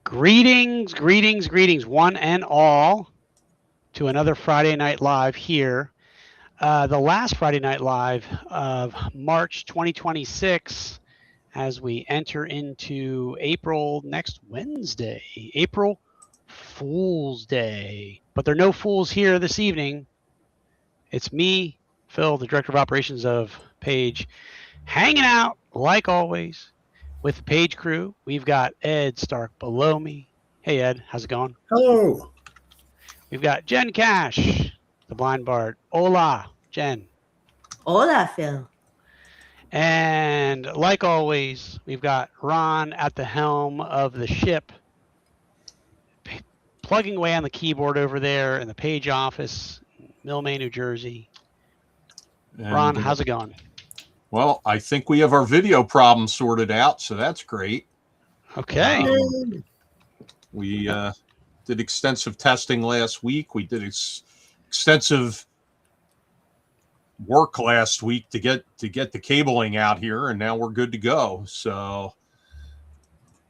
Greetings, greetings, greetings, one and all, to another Friday Night Live here. The last Friday Night Live of March 2026 as we enter into April next Wednesday, April Fool's Day. But there are no fools here this evening. It's me, Phil, the Director of Operations of Page, hanging out, like always, with the Page crew. We've got Ed Stark below me. Hey, Ed, how's it going? Hello. We've got Jen Cash, the blind bard. Hola, Jen. Hola, Phil. And like always, we've got Ron at the helm of the ship, plugging away on the keyboard over there in the Page office, Millmay, New Jersey. And, Ron, how's it going? Well, I think we have our video problem sorted out, so that's great. Okay. We did extensive testing last week. We did extensive work last week to get the cabling out here, and now we're good to go. So,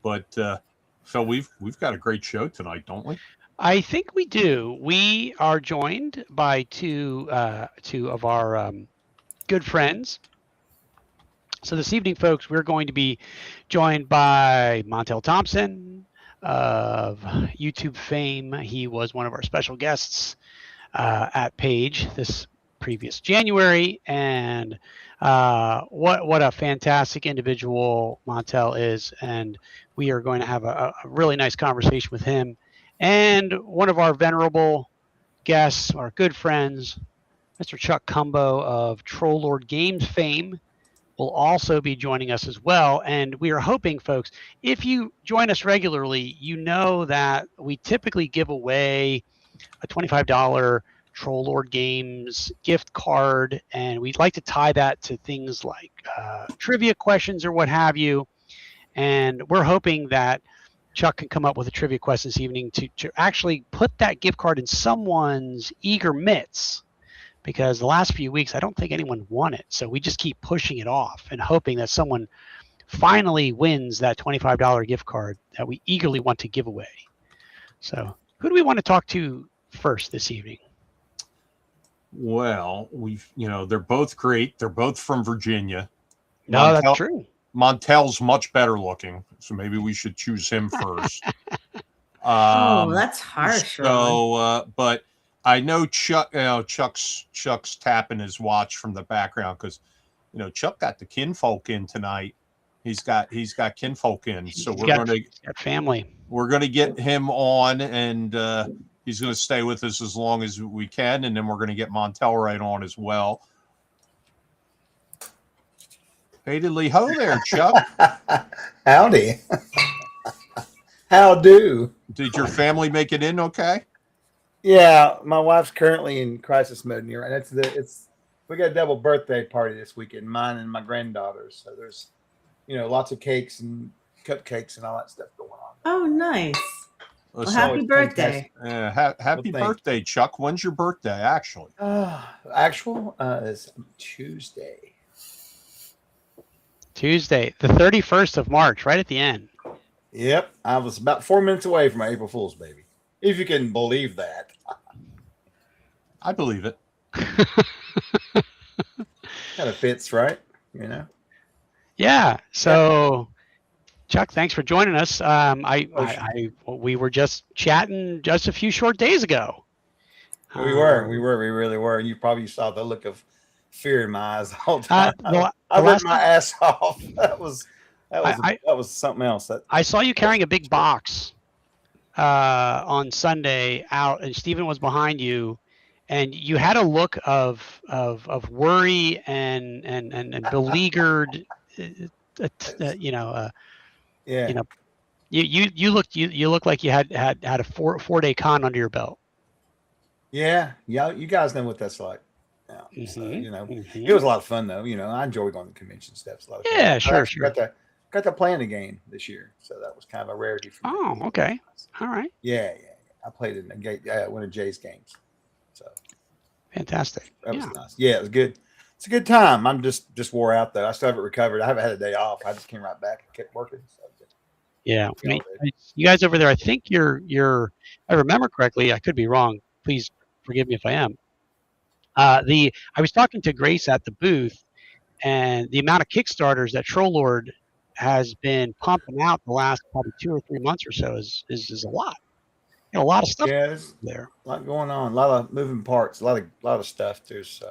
but Phil, we've got a great show tonight, don't we? I think we do. We are joined by two of our good friends. So this evening, folks, we're going to be joined by Montel Thompson of YouTube fame. He was one of our special guests at Page this previous January, and what a fantastic individual Montel is, and we are going to have a really nice conversation with him. And one of our venerable guests, our good friends, Mr. Chuck Cumbow of Troll Lord Games fame, will also be joining us as well. And we are hoping, folks, if you join us regularly, you know that we typically give away a $25 Troll Lord Games gift card, and we'd like to tie that to things like trivia questions or what have you. And we're hoping that Chuck can come up with a trivia question this evening to actually put that gift card in someone's eager mitts, because the last few weeks, I don't think anyone won it. So we just keep pushing it off and hoping that someone finally wins that $25 gift card that we eagerly want to give away. So who do we want to talk to first this evening? Well, they're both great. They're both from Virginia. No, that's true. Montel's much better looking, so maybe we should choose him first. That's harsh. So, but I know Chuck. Chuck's tapping his watch from the background because, Chuck got the kinfolk in tonight. He's got kinfolk in, so we're going to get family. We're going to get him on, and he's going to stay with us as long as we can, and then we're going to get Montel right on as well. Hey, diddly ho there, Chuck. Howdy. How do? Did your family make it in okay? Yeah, my wife's currently in crisis mode here, and we got a double birthday party this weekend, mine and my granddaughter's. So there's, lots of cakes and cupcakes and all that stuff going on. Oh, nice. Well, happy birthday. Happy birthday, Chuck. When's your birthday, actually? Is Tuesday. Tuesday, the 31st of March, right at the end. Yep. I was about 4 minutes away from my April Fool's baby. If you can believe that. I believe it. Kind of fits, right? Yeah. So, Chuck, thanks for joining us. We were just chatting just a few short days ago. We really were. You probably saw the look of fear in my eyes the whole time. I ripped my ass off. That was something else. I saw you carrying a big box on Sunday out, and Stephen was behind you, and you had a look of worry and beleaguered. You looked like you had a four-day con under your belt. Yeah, you guys know what that's like. Yeah. So, it was a lot of fun though. I enjoy going to convention stuff. A lot of fun. Yeah, sure. Got to play in the game this year, so that was kind of a rarity for me. Oh, okay. All right. Yeah. I played in one of Jay's games. So fantastic. That was nice. Yeah, it was good. It's a good time. I'm just wore out though. I still haven't recovered. I haven't had a day off. I just came right back and kept working. So Yeah. You guys over there, I think I remember correctly. I could be wrong. Please forgive me if I am. I was talking to Grace at the booth, and the amount of Kickstarters that Troll Lord has been pumping out the last probably 2 or 3 months or so is a lot. A lot of stuff there's there. a lot going on, a lot of moving parts, a lot of stuff. There's,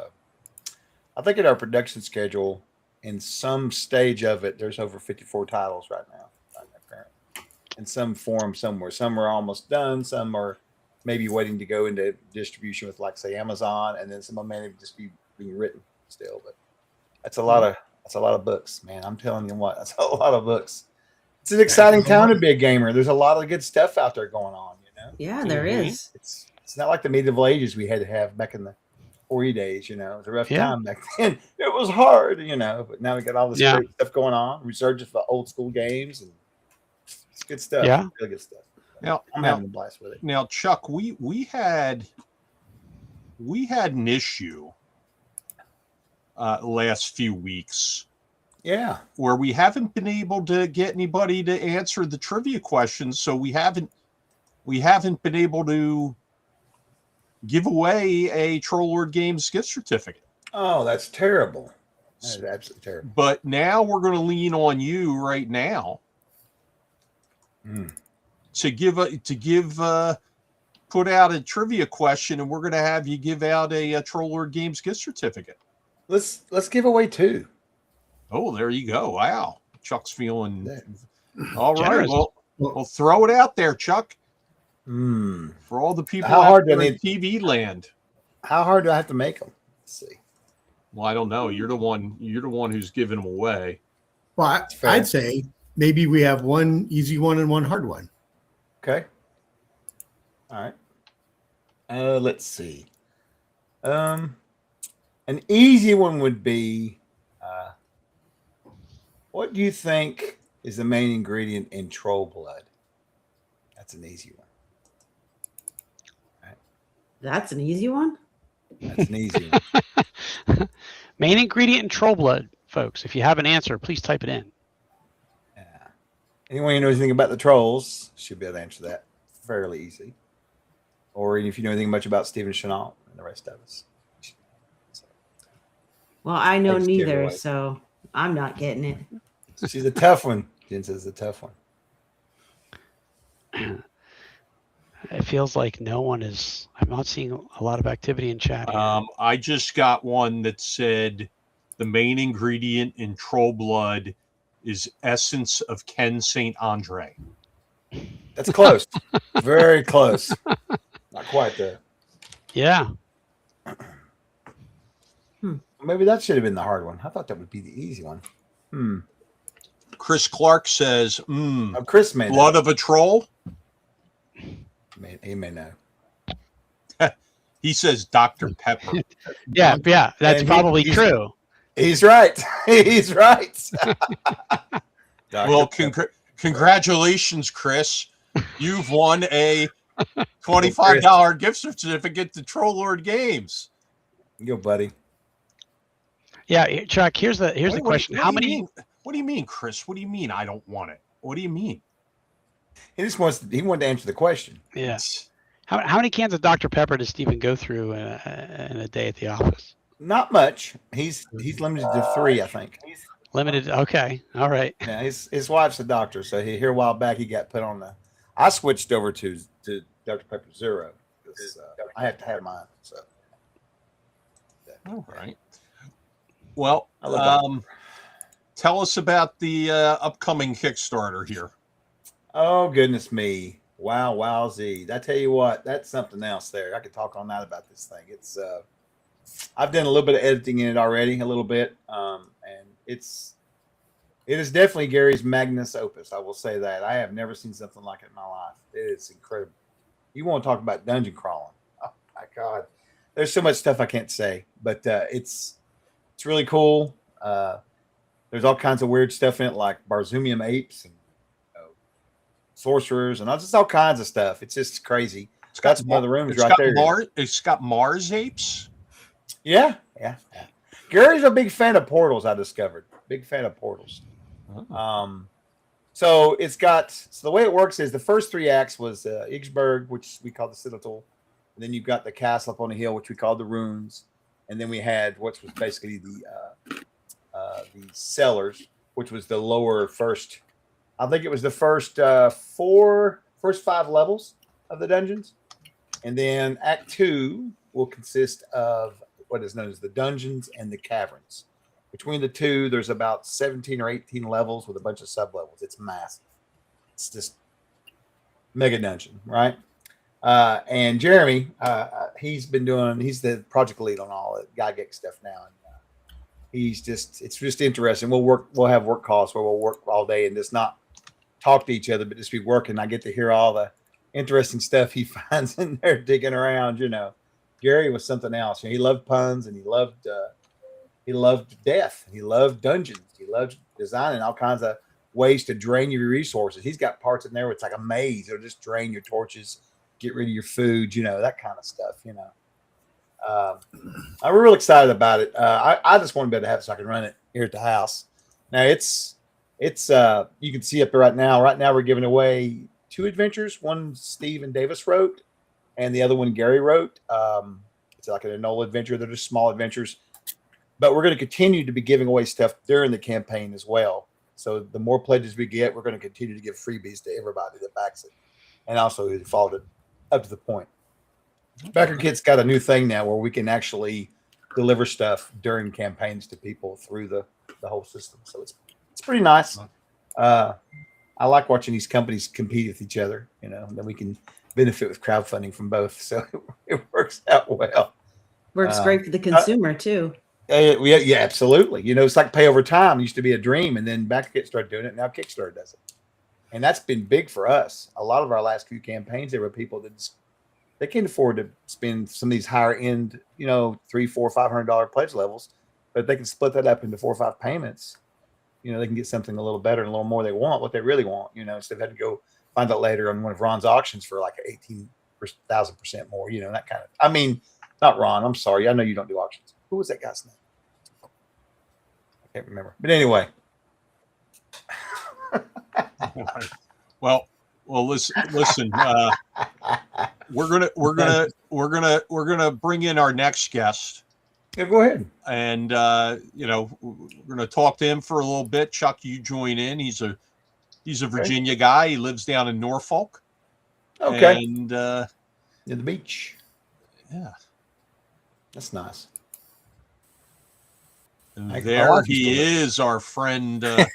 I think, in our production schedule, in some stage of it, there's over 54 titles right now, in some form somewhere. Some are almost done. Some are maybe waiting to go into distribution with, like, say, Amazon, and then some of them may just be being written still. But that's a lot of books, man. I'm telling you what, that's a lot of books. It's an exciting time to be a gamer. There's a lot of good stuff out there going on. Yeah, there is. It's not like the medieval ages we had to have back in the 40 days. It was a rough time back then. It was hard, but now we got all this great stuff going on. Resurgence of old school games, and it's good stuff. Yeah, really good stuff. Now I'm having a blast with it. Now, Chuck, we had an issue last few weeks. Yeah, where we haven't been able to get anybody to answer the trivia questions, so we haven't been able to give away a Troll Lord Games gift certificate. Oh, that's terrible. That is absolutely terrible. But now we're going to lean on you right now to put out a trivia question, and we're going to have you give out a Troll Lord Games gift certificate. Let's give away 2. Oh, there you go. Wow. Chuck's feeling all generous. right. Well, we'll throw it out there, Chuck. For all the people out there in TV land. How hard do I have to make them? Let's see. Well, I don't know. You're the one who's giving them away. Well, I'd say maybe we have one easy one and one hard one. Okay. All right. Let's see. An easy one would be, what do you think is the main ingredient in troll blood? That's an easy one. That's an easy one? That's an easy one. Main ingredient in troll blood, folks. If you have an answer, please type it in. Yeah. Anyone who knows anything about the trolls should be able to answer that fairly easy. Or if you know anything much about Stephen Chenault and the rest of us. Well, I know neither, so I'm not getting it. She's a tough one. Jen says a tough one. It feels like no one is. I'm not seeing a lot of activity in chat. I just got one that said the main ingredient in troll blood is essence of Ken St. Andre. That's close. Very close. Not quite there. Yeah. Maybe that should have been the hard one. I thought that would be the easy one. Chris Clark says, Chris may blood know. of a troll. He may know. He says Dr. Pepper. Yeah. That's probably true. He's right. He's right. Well, congratulations, Chris. You've won a $25 gift certificate to Troll Lord Games. Go, buddy. Yeah, Chuck. Here's the question. How many? What do you mean, Chris? What do you mean I don't want it? What do you mean? He wanted to answer the question. Yes. How many cans of Dr. Pepper does Stephen go through in a day at the office? Not much. He's limited to 3, I think. Limited. Okay. All right. Yeah, his wife's a doctor, so here a while back he got put on the. I switched over to Dr. Pepper Zero because I have to have mine. So. All right. Well, tell us about the upcoming Kickstarter here. Oh, goodness me. Wowzy. I tell you what, that's something else there. I could talk all night about this thing. It's I've done a little bit of editing in it already, a little bit. And it is definitely Gary's magnus opus. I will say that. I have never seen something like it in my life. It is incredible. You want to talk about dungeon crawling. Oh my God. There's so much stuff I can't say, but it's really cool. There's all kinds of weird stuff in it, like Barzumium apes and sorcerers and just all kinds of stuff. It's just crazy. It's got one of the rooms right there. It's got Mars apes. Yeah. Gary's a big fan of portals. I discovered big fan of portals. So the way it works is the first 3 acts was Igsberg, which we call the Citadel, and then you've got the castle up on the hill, which we called the Ruins, and then we had what was basically the cellars, which was the lower first. I think it was the first 5 levels of the dungeons, and then Act 2 will consist of what is known as the dungeons and the caverns. Between the two, there's about 17 or 18 levels with a bunch of sub-levels. It's massive. It's just mega dungeon, right? And Jeremy, he's the project lead on all the Gygax stuff now. And it's just interesting. We'll have work calls where we'll work all day and just not talk to each other, but just be working. I get to hear all the interesting stuff he finds in there digging around. Gary was something else. He loved puns and he loved death. He loved dungeons. He loved designing all kinds of ways to drain your resources. He's got parts in there where it's like a maze. It'll just drain your torches, get rid of your food, that kind of stuff, I'm real excited about it. I just want to be able to have it so I can run it here at the house. Now it's you can see up there right now. Right now we're giving away 2 adventures. One Steve and Davis wrote, and the other one Gary wrote. It's like an Enola adventure. They're just small adventures. But we're going to continue to be giving away stuff during the campaign as well. So the more pledges we get, we're going to continue to give freebies to everybody that backs it, and also who followed it up to the point. Backer Kit's got a new thing now where we can actually deliver stuff during campaigns to people through the whole system. So it's pretty nice. I like watching these companies compete with each other, and then we can benefit with crowdfunding from both. So it works out well. Works great for the consumer too. Yeah, absolutely. It's like pay over time. It used to be a dream, and then Backer started doing it. Now Kickstarter does it, and that's been big for us. A lot of our last few campaigns, there were people that they can't afford to spend some of these higher end, $300, $400, $500 pledge levels, but they can split that up into 4 or 5 payments. They can get something a little better and a little more they want, what they really want. Instead of having to go find out later on one of Ron's auctions for like 18,000% more. That kind of. I mean, not Ron. I'm sorry. I know you don't do auctions. Who was that guy's name? I can't remember. But anyway. Well, listen. We're gonna bring in our next guest. Yeah, go ahead. And we're gonna talk to him for a little bit. Chuck, you join in. He's a Virginia guy. He lives down in Norfolk. Okay. And in the beach. Yeah. That's nice. And there he is, our friend Navy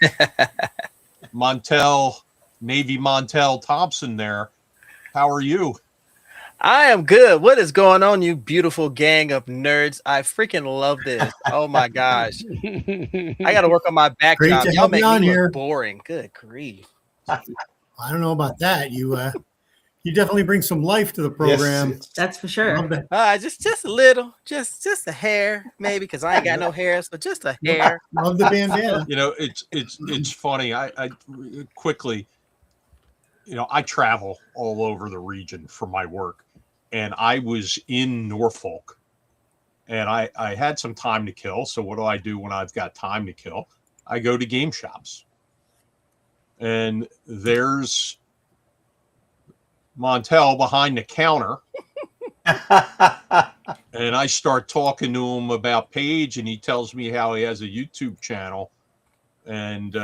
Montel Thompson there. How are you? I am good. What is going on, you beautiful gang of nerds? I freaking love this. Oh my gosh. I got to work on my back job. Y'all make me look boring. Good grief. I don't know about that. You definitely bring some life to the program. Yes. That's for sure. Just a little, just a hair, maybe, because I ain't got no hair, so just a hair. Love the bandana. It's funny. I quickly, I travel all over the region for my work, and I was in Norfolk, and I had some time to kill. So what do I do when I've got time to kill? I go to game shops, and there's Montel behind the counter. And I start talking to him about Paige, and he tells me how he has a YouTube channel. And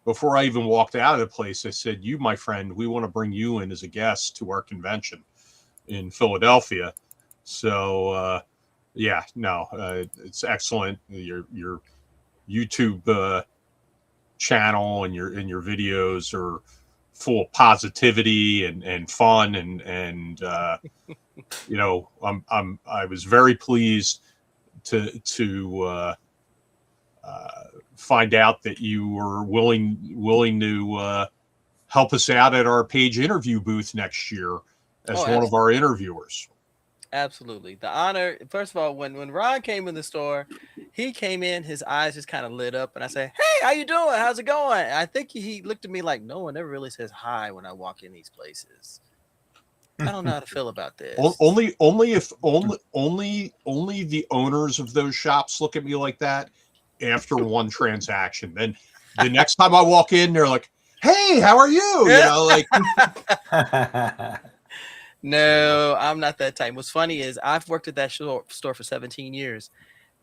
before I even walked out of the place, I said, "You, my friend, we want to bring you in as a guest to our convention in Philadelphia." So it's excellent. Your YouTube channel and your videos are full of positivity and fun and I was very pleased to find out that you were willing to help us out at our Page interview booth next year as one of our interviewers. Absolutely. The honor, first of all, when Ron came in the store, he came in, his eyes just kind of lit up, and I said, "Hey, how you doing? How's it going?" And I think he looked at me like, no one ever really says hi when I walk in these places. I don't know how to feel about this. Only the owners of those shops look at me like that after one transaction. Then the next time I walk in, they're like, hey, how are you? You know, like No, I'm not that type. What's funny is I've worked at that store for 17 years,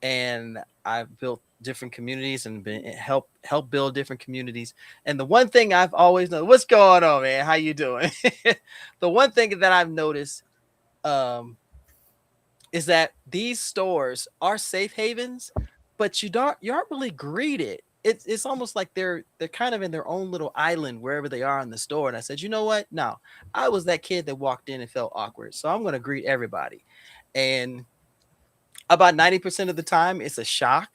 and I've built different communities and been help build different communities. And the one thing I've always known, what's going on, man? How you doing? The one thing that I've noticed is that these stores are safe havens, but you aren't really greeted. It's almost like they're kind of in their own little island wherever they are in the store. And I said, you know what? No, I was that kid that walked in and felt awkward, so I'm going to greet everybody. And about 90% of the time, it's a shock.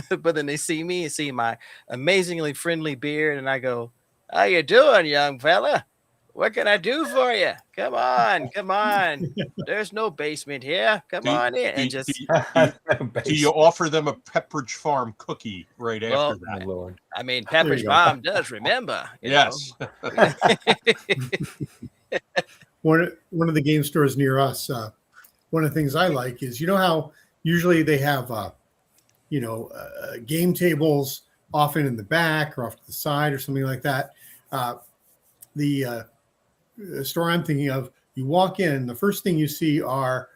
But then they see me and see my amazingly friendly beard, and I go, "How you doing, young fella? What can I do for you? Come on. There's no basement here. Come on in." And just do you offer them a Pepperidge Farm cookie right after that? Oh, Lord. I mean, Pepperidge Farm does remember. You Yes. know? One of the game stores near us, one of the things I like is, you know how usually they have, game tables often in the back or off to the side or something like that. The store I'm thinking of, you walk in, the first thing you see are,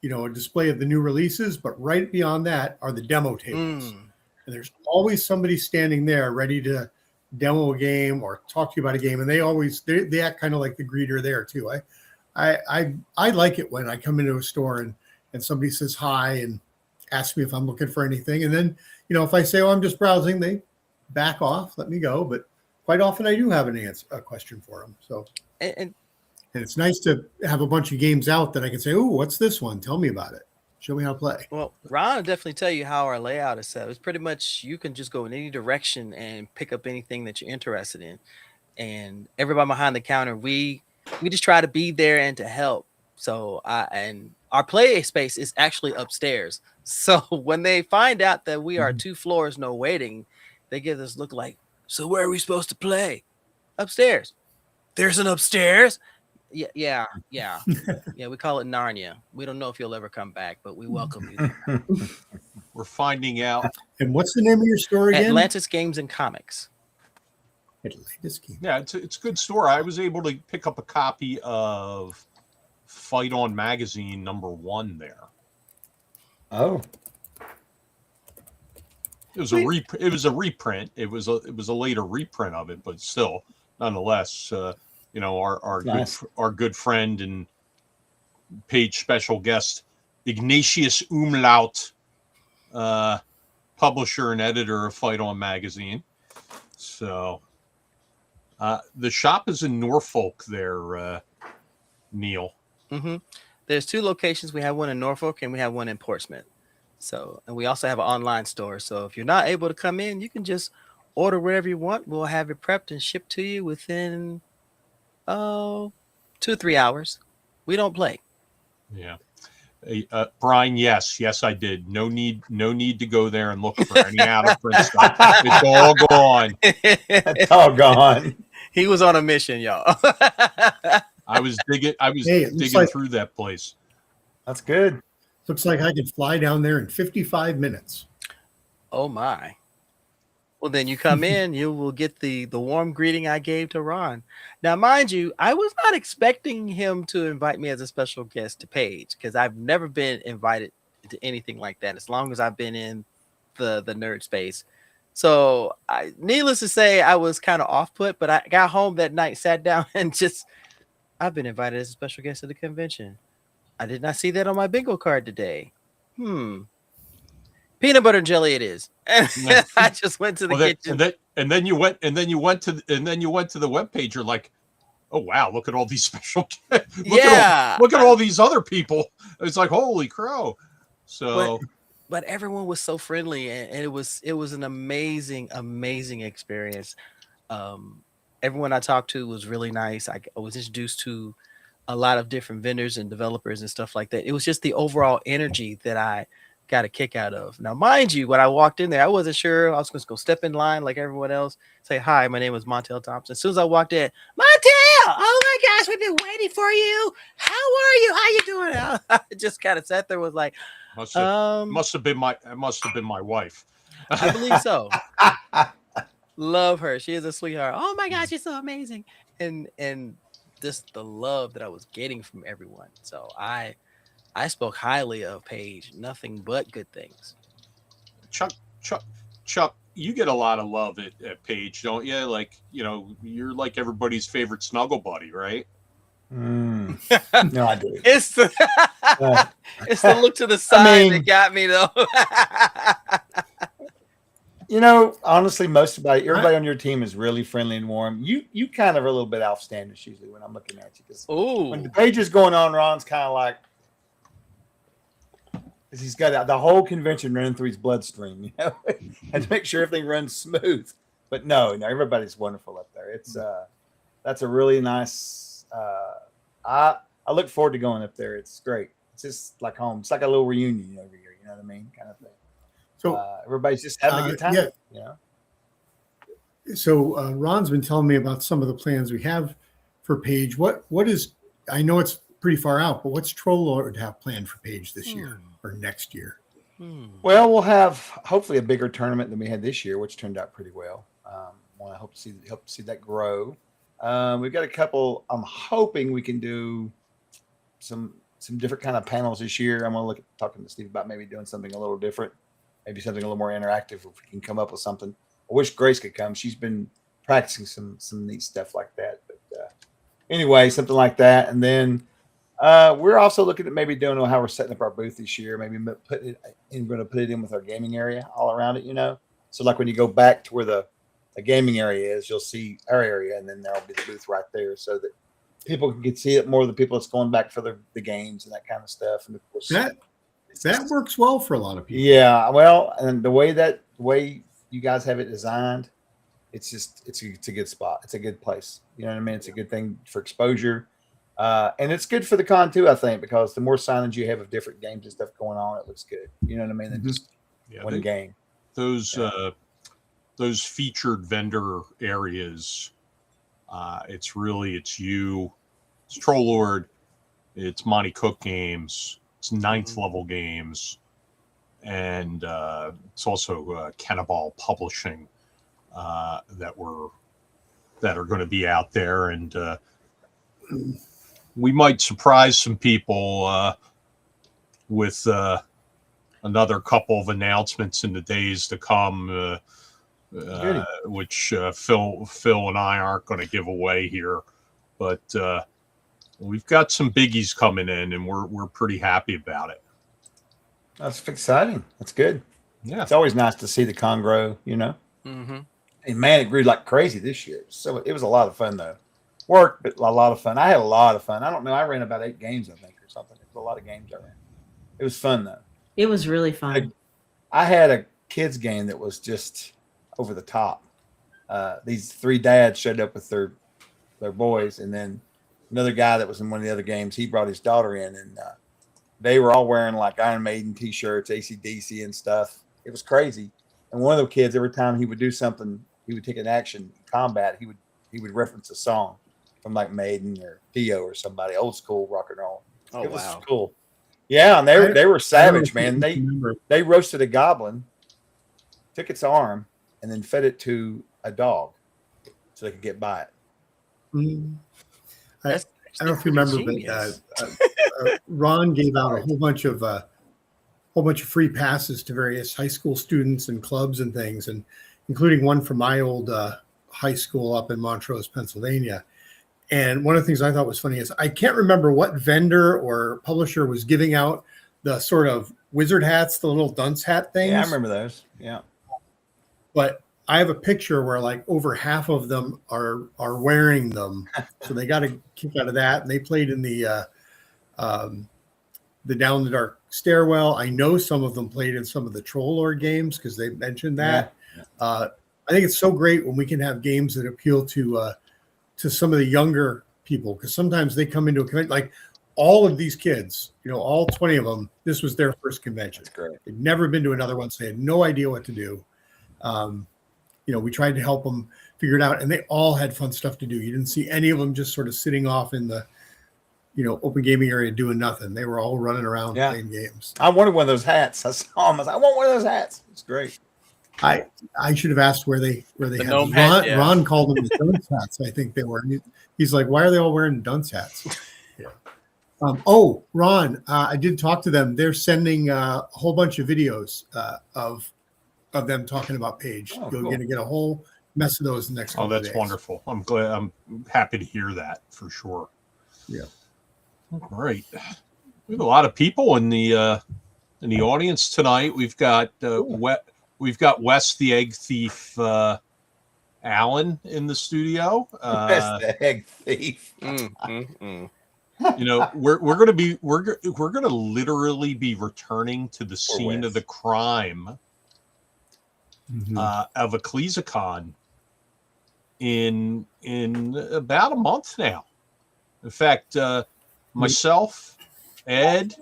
a display of the new releases, but right beyond that are the demo tables. And there's always somebody standing there ready to demo a game or talk to you about a game. And they act kind of like the greeter there too. I like it when I come into a store and somebody says hi and asks me if I'm looking for anything. And then, if I say, "Oh, I'm just browsing," they back off, let me go. But quite often I do have a question for them. So, and it's nice to have a bunch of games out that I can say, "Oh, what's this one? Tell me about it. Show me how to play." Well, Ron will definitely tell you how our layout is set. It's pretty much, you can just go in any direction and pick up anything that you're interested in. And everybody behind the counter, we just try to be there and to help. So and our play space is actually upstairs. So when they find out that we are 2 floors, no waiting, they give this look like, "So where are we supposed to play?" "Upstairs." "There's an upstairs?" Yeah. We call it Narnia. We don't know if you'll ever come back, but we welcome you there. We're finding out. And what's the name of your store again? Atlantis Games and Comics. Atlantis Games. Yeah, it's a good store. I was able to pick up a copy of Fight On Magazine #1 there. Oh, It was a reprint. It was a later reprint of it, but still, nonetheless, Nice. our good friend and paid special guest Ignatius Umlaut, publisher and editor of Fight On Magazine. So, the shop is in Norfolk there, Neil. Mm-hmm. There's 2 locations. We have one in Norfolk and we have one in Portsmouth. So, and we also have an online store. So if you're not able to come in, you can just order whatever you want. We'll have it prepped and shipped to you within 2 or 3 hours. We don't play. Yeah. Brian, yes, I did. No need to go there and look for any out of print stuff. It's all gone. it's all gone. He was on a mission, y'all. I was digging through that place. That's good. Looks like I could fly down there in 55 minutes. Oh my. Well, then you come in, you will get the warm greeting I gave to Ron. Now, mind you, I was not expecting him to invite me as a special guest to Page, because I've never been invited to anything like that as long as I've been in the nerd space. So needless to say, I was kind of off put, but I got home that night, sat down, and I've been invited as a special guest at the convention. I did not see that on my bingo card today. Peanut butter and jelly it is. And I just went to the kitchen. And then you went to the webpage. You're like, "Oh wow, look at all these special look at all these other people." It's like, holy crow. So but everyone was so friendly, and it was an amazing experience. Everyone I talked to was really nice. I was introduced to a lot of different vendors and developers and stuff like that. It was just the overall energy that I got a kick out of. Now, mind you, when I walked in there, I wasn't sure. I was going to go step in line like everyone else, say, "Hi, my name is Montel Thompson." As soon as I walked in, "Montel, oh my gosh, we've been waiting for you. How are you? How you doing?" I just kind of sat there, was like, must have been my wife. I believe so. Love her. She is a sweetheart. Oh my gosh, she's so amazing. And just the love that I was getting from everyone. So I spoke highly of Paige, nothing but good things. Chuck, you get a lot of love at Page, don't you? Like, you're like everybody's favorite snuggle buddy, right? No, I do. It's the it's the look to the side that got me though. Honestly, everybody on your team is really friendly and warm. You kind of are a little bit outstanding usually when I'm looking at you. Because when the page is going on, Ron's kind of like, he's got the whole convention running through his bloodstream, and to make sure everything runs smooth. But no, everybody's wonderful up there. It's that's a really nice. I look forward to going up there. It's great. It's just like home. It's like a little reunion every year. You know what I mean, kind of thing. So everybody's just having a good time. Yeah. So Ron's been telling me about some of the plans we have for Paige. What is? I know it's pretty far out, but what's Troll Lord have planned for Paige this year or next year? Well, we'll have hopefully a bigger tournament than we had this year, which turned out pretty well. I hope to see that grow. We've got a couple. I'm hoping we can do some different kind of panels this year. I'm going to talking to Steve about maybe doing something a little different. Maybe something a little more interactive if we can come up with something. I wish Grace could come. She's been practicing some neat stuff like that. But anyway, something like that. And then we're also looking at maybe doing how we're setting up our booth this year. Maybe we're going to put it in with our gaming area all around it, So like when you go back to where the gaming area is, you'll see our area, and then there'll be the booth right there so that people can see it more, the people that's going back for the games and that kind of stuff. And of course, that works well for a lot of people. Yeah, well, and the way you guys have it designed, it's a good spot. It's a good place. You know what I mean? It's a good thing for exposure, and it's good for the con too. I think because the more signage you have of different games and stuff going on, it looks good. You know what I mean? Than just one game. Those featured vendor areas. It's you. It's Troll Lord. It's Monty Cook games. It's ninth level games, and it's also Cannibal Publishing that are going to be out there, and we might surprise some people with another couple of announcements in the days to come, which Phil and I aren't going to give away here, but. We've got some biggies coming in, and we're pretty happy about it. That's exciting. That's good. Yeah, it's always nice to see the con grow. Mm-hmm. And man, it grew like crazy this year. So it was a lot of fun though. Work, but a lot of fun. I had a lot of fun. I don't know. I ran about 8 games, I think, or something. It was a lot of games I ran. It was fun though. It was really fun. I had a kids game that was just over the top. These 3 dads showed up with their boys, and then another guy that was in one of the other games, he brought his daughter in, and they were all wearing like Iron Maiden T-shirts, AC/DC and stuff. It was crazy. And one of the kids, every time he would do something, he would take an action in combat. He would reference a song from like Maiden or Dio or somebody, old school rock and roll. Oh, it was wow. cool. Yeah, and they were savage, man. They roasted a goblin, took its arm, and then fed it to a dog so they could get by it. Mm-hmm. I don't know if you remember, but Ron gave out a whole bunch of free passes to various high school students and clubs and things, and including one from my old high school up in Montrose, Pennsylvania. And one of the things I thought was funny is I can't remember what vendor or publisher was giving out the sort of wizard hats, the little dunce hat things. Yeah, I remember those. Yeah. But I have a picture where like over half of them are wearing them. So they got a kick out of that. And they played in the Down the Dark Stairwell. I know some of them played in some of the Troll Lord games because they mentioned that. Yeah. I think it's so great when we can have games that appeal to some of the younger people, because sometimes they come into a convention, like all of these kids, all 20 of them, this was their first convention. That's great. They'd never been to another one, so they had no idea what to do. We tried to help them figure it out, and they all had fun stuff to do. You didn't see any of them just sort of sitting off in the, open gaming area doing nothing. They were all running around playing games. I wanted one of those hats. I saw them. I was like, I want one of those hats. It's great. I should have asked where they The had gnome those. hat, yeah. Ron called them the dunce hats. I think they were. He's like, why are they all wearing dunce hats? Yeah. Oh, Ron, I did talk to them. They're sending a whole bunch of videos of them talking about Paige. Oh, You're cool. going to get a whole mess of those in the next Oh, couple of that's days. wonderful. I'm glad. I'm happy to hear that for sure. Yeah. All right. We have a lot of people in the audience tonight. We've got Wes the Egg Thief Allen in the studio. That's the egg thief. You know, we're gonna literally be returning to the scene of the crime of EcclesiaCon in about a month now. In fact, myself, Ed,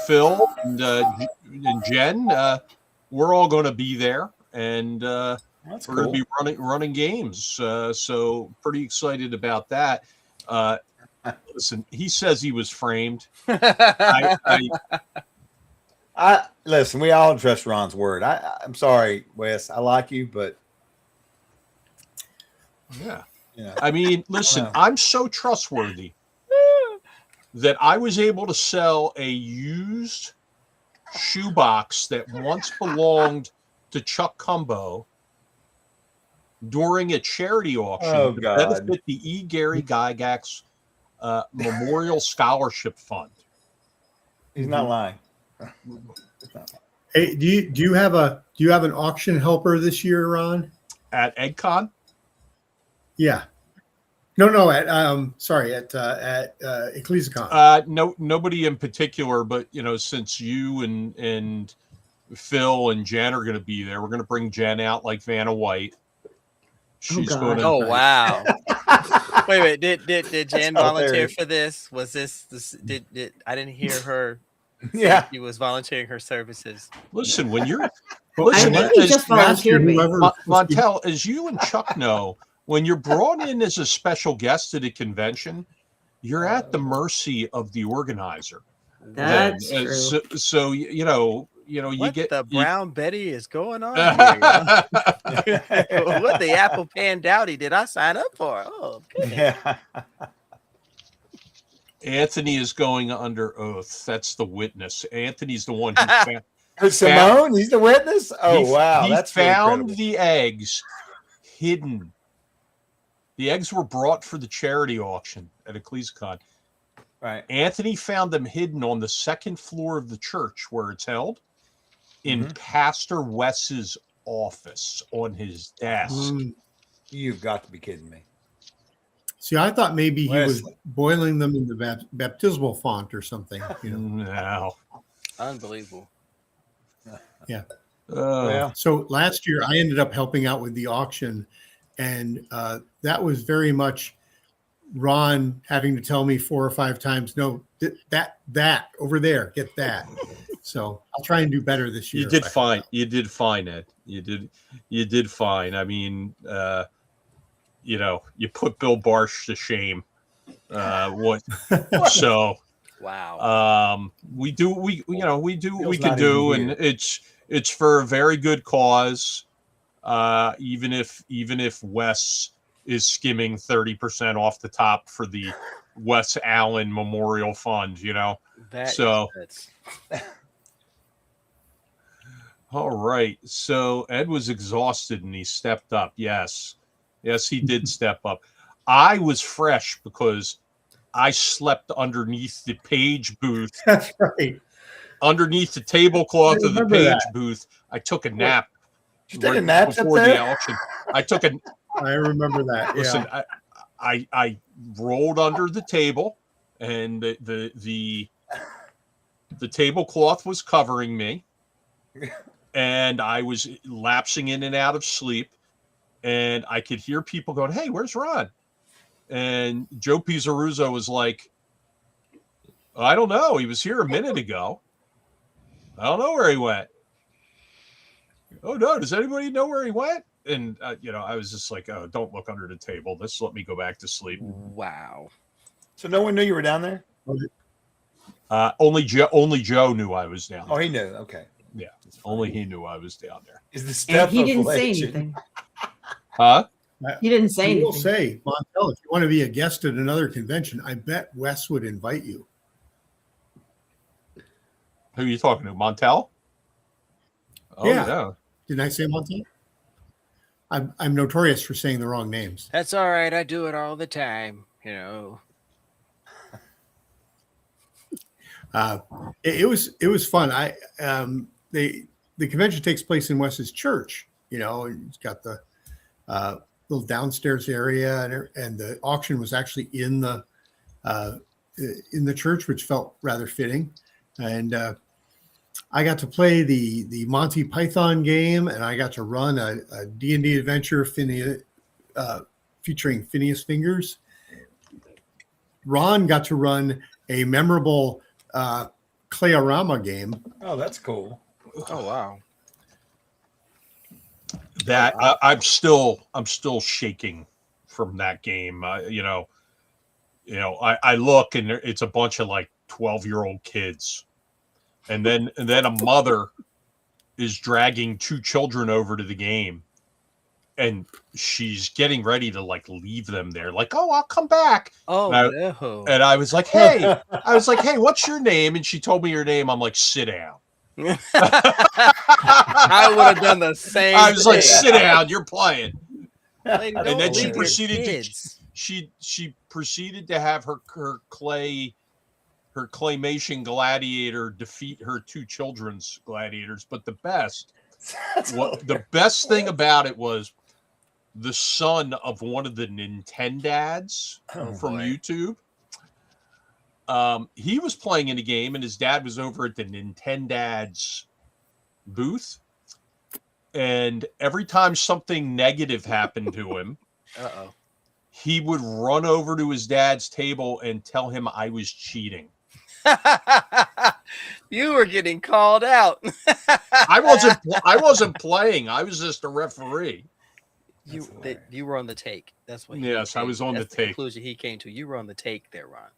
Phil, and Jen, we're all going to be there, and That's we're cool. going to be running games. So pretty excited about that. Listen, he says he was framed. Listen. We all trust Ron's word. I'm sorry, Wes. I like you, but Yeah. you know, I mean, listen, know. I'm so trustworthy that I was able to sell a used shoebox that once belonged to Chuck Cumbow during a charity auction to benefit the E. Gary Gygax Memorial Scholarship Fund. He's not lying. Hey, do you have an auction helper this year, Ron? At EggCon? Yeah. No. At EcclesiaCon. No, nobody in particular, but you know, since you and Phil and Jen are going to be there, we're going to bring Jen out like Vanna White. She's going to. Oh wow! Wait. Did Jen volunteer hilarious. for this? Was this? Did I didn't hear her? Yeah. She was volunteering her services. Listen, when you're I listen, think he as just volunteered me. Montel, as you and Chuck know, when you're brought in as a special guest at a convention, you're at the mercy of the organizer. That's true. So you know, you What get the Brown Betty is going on you, here? What the Apple Pan Dowdy did I sign up for? Oh, goodness. Yeah. Anthony is going under oath. That's the witness. Anthony's the one who found. Simone, he's the witness. Oh wow, He that's really found incredible. the eggs hidden. The eggs were brought for the charity auction at EcclesiaCon. Right. Anthony found them hidden on the second floor of the church where it's held, in Pastor Wes's office on his desk. You've got to be kidding me. See, I thought maybe he was Wesley. boiling them in the baptismal font or something. You know. No. Unbelievable. Yeah. Yeah. So last year I ended up helping out with the auction, and that was very much Ron having to tell me 4 or 5 times, no, that over there, get that. So I'll try and do better this year. You did fine. You did fine, Ed. You did fine. I mean, you know, you put Bill Barsh to shame. So Wow. we do what we Bill's can not do, even and it's for a very good cause. Even if Wes is skimming 30% off the top for the Wes Allen Memorial Fund, you know. All right. So Ed was exhausted and he stepped up. Yes, he did step up. I was fresh because I slept underneath the page booth. That's right. Underneath the tablecloth of the page booth. I took a nap. You took a nap before up the there? auction. I took a. I remember that. Listen, Yeah. I rolled under the table, and the tablecloth was covering me, and I was lapsing in and out of sleep, and I could hear people going, "Hey, where's Ron?" And Joe Pizzaruzzo was like, "I don't know. He was here a minute ago. I don't know where he went." Oh no! Does anybody know where he went? And you know, I was just like, "Oh, don't look under the table. Just let me go back to sleep." Wow. So no one knew you were down there? Only Joe knew I was down. Oh, he knew. Okay. Yeah, only he knew I was down there. Is the And stuff he of didn't say legend. anything. Huh? He didn't say I will anything. say, Montel, if you want to be a guest at another convention, I bet Wes would invite you. Who are you talking to? Montel? Oh, Yeah. yeah. Didn't I say Montel? I'm notorious for saying the wrong names. That's all right. I do it all the time. It was fun. The convention takes place in Wes's church. And it's got the little downstairs area, and the auction was actually in the church, which felt rather fitting. And I got to play the Monty Python game, and I got to run a D&D adventure featuring Phineas Fingers. Ron got to run a memorable Clayarama game. Oh, that's cool. Oh wow. That I'm still shaking from that game. I look, and it's a bunch of like 12-year-old kids, and then a mother is dragging two children over to the game, and she's getting ready to like leave them there, like, oh, I'll come back. Oh no. And I was like, hey, what's your name? And she told me her name. I'm like, sit down. I would have done the same. I was like, thing. sit down, you're playing. Lady, And don't then she leave your proceeded kids. she proceeded to have her claymation gladiator defeat her two children's gladiators. But the best thing about it was the son of one of the Nintendads from YouTube. He was playing in a game, and his dad was over at the Nintendads booth. And every time something negative happened to him, he would run over to his dad's table and tell him I was cheating. You were getting called out. I wasn't playing. I was just a referee. You were on the take. That's what. Yes, I was on the take. Conclusion he came to. You were on the take there, Ron.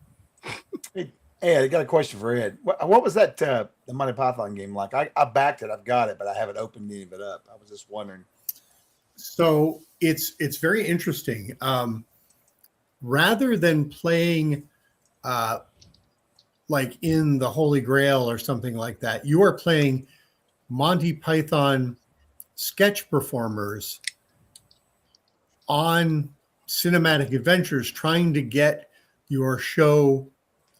Hey, I got a question for Ed. What was that the Monty Python game like? I backed it. I've got it, but I haven't opened any of it up. I was just wondering. So it's very interesting. Rather than playing like in the Holy Grail or something like that, you are playing Monty Python sketch performers on cinematic adventures trying to get your show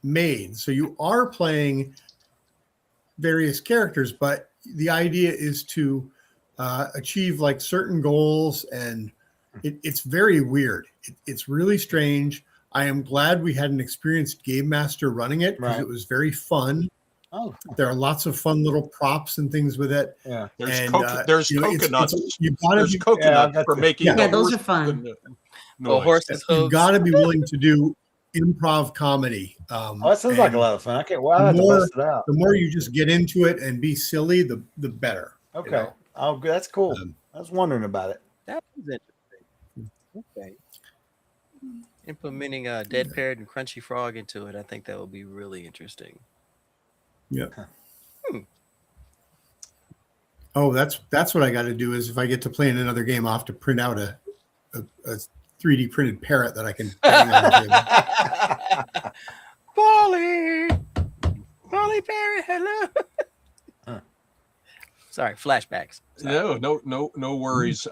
made. So you are playing various characters, but the idea is to achieve like certain goals, and it's very weird. It's really strange. I am glad we had an experienced game master running it because it was very fun. Oh, there are lots of fun little props and things with it. Yeah, there's coconuts. There's coconuts for making. Those are fun. Horses. You've got to be willing to do improv comedy. that sounds like a lot of fun. I can't. Well, I have to bust it out. The more you just get into it and be silly, the better. Okay. Oh, that's cool. I was wondering about it. That was interesting. Okay. Implementing a dead parrot and crunchy frog into it, I think that would be really interesting. Yeah. Oh, that's what I got to do. Is if I get to play in another game, I'll have to print out a 3D printed parrot that I can hang on the Polly parrot, hello. Sorry, flashbacks. Sorry. No worries.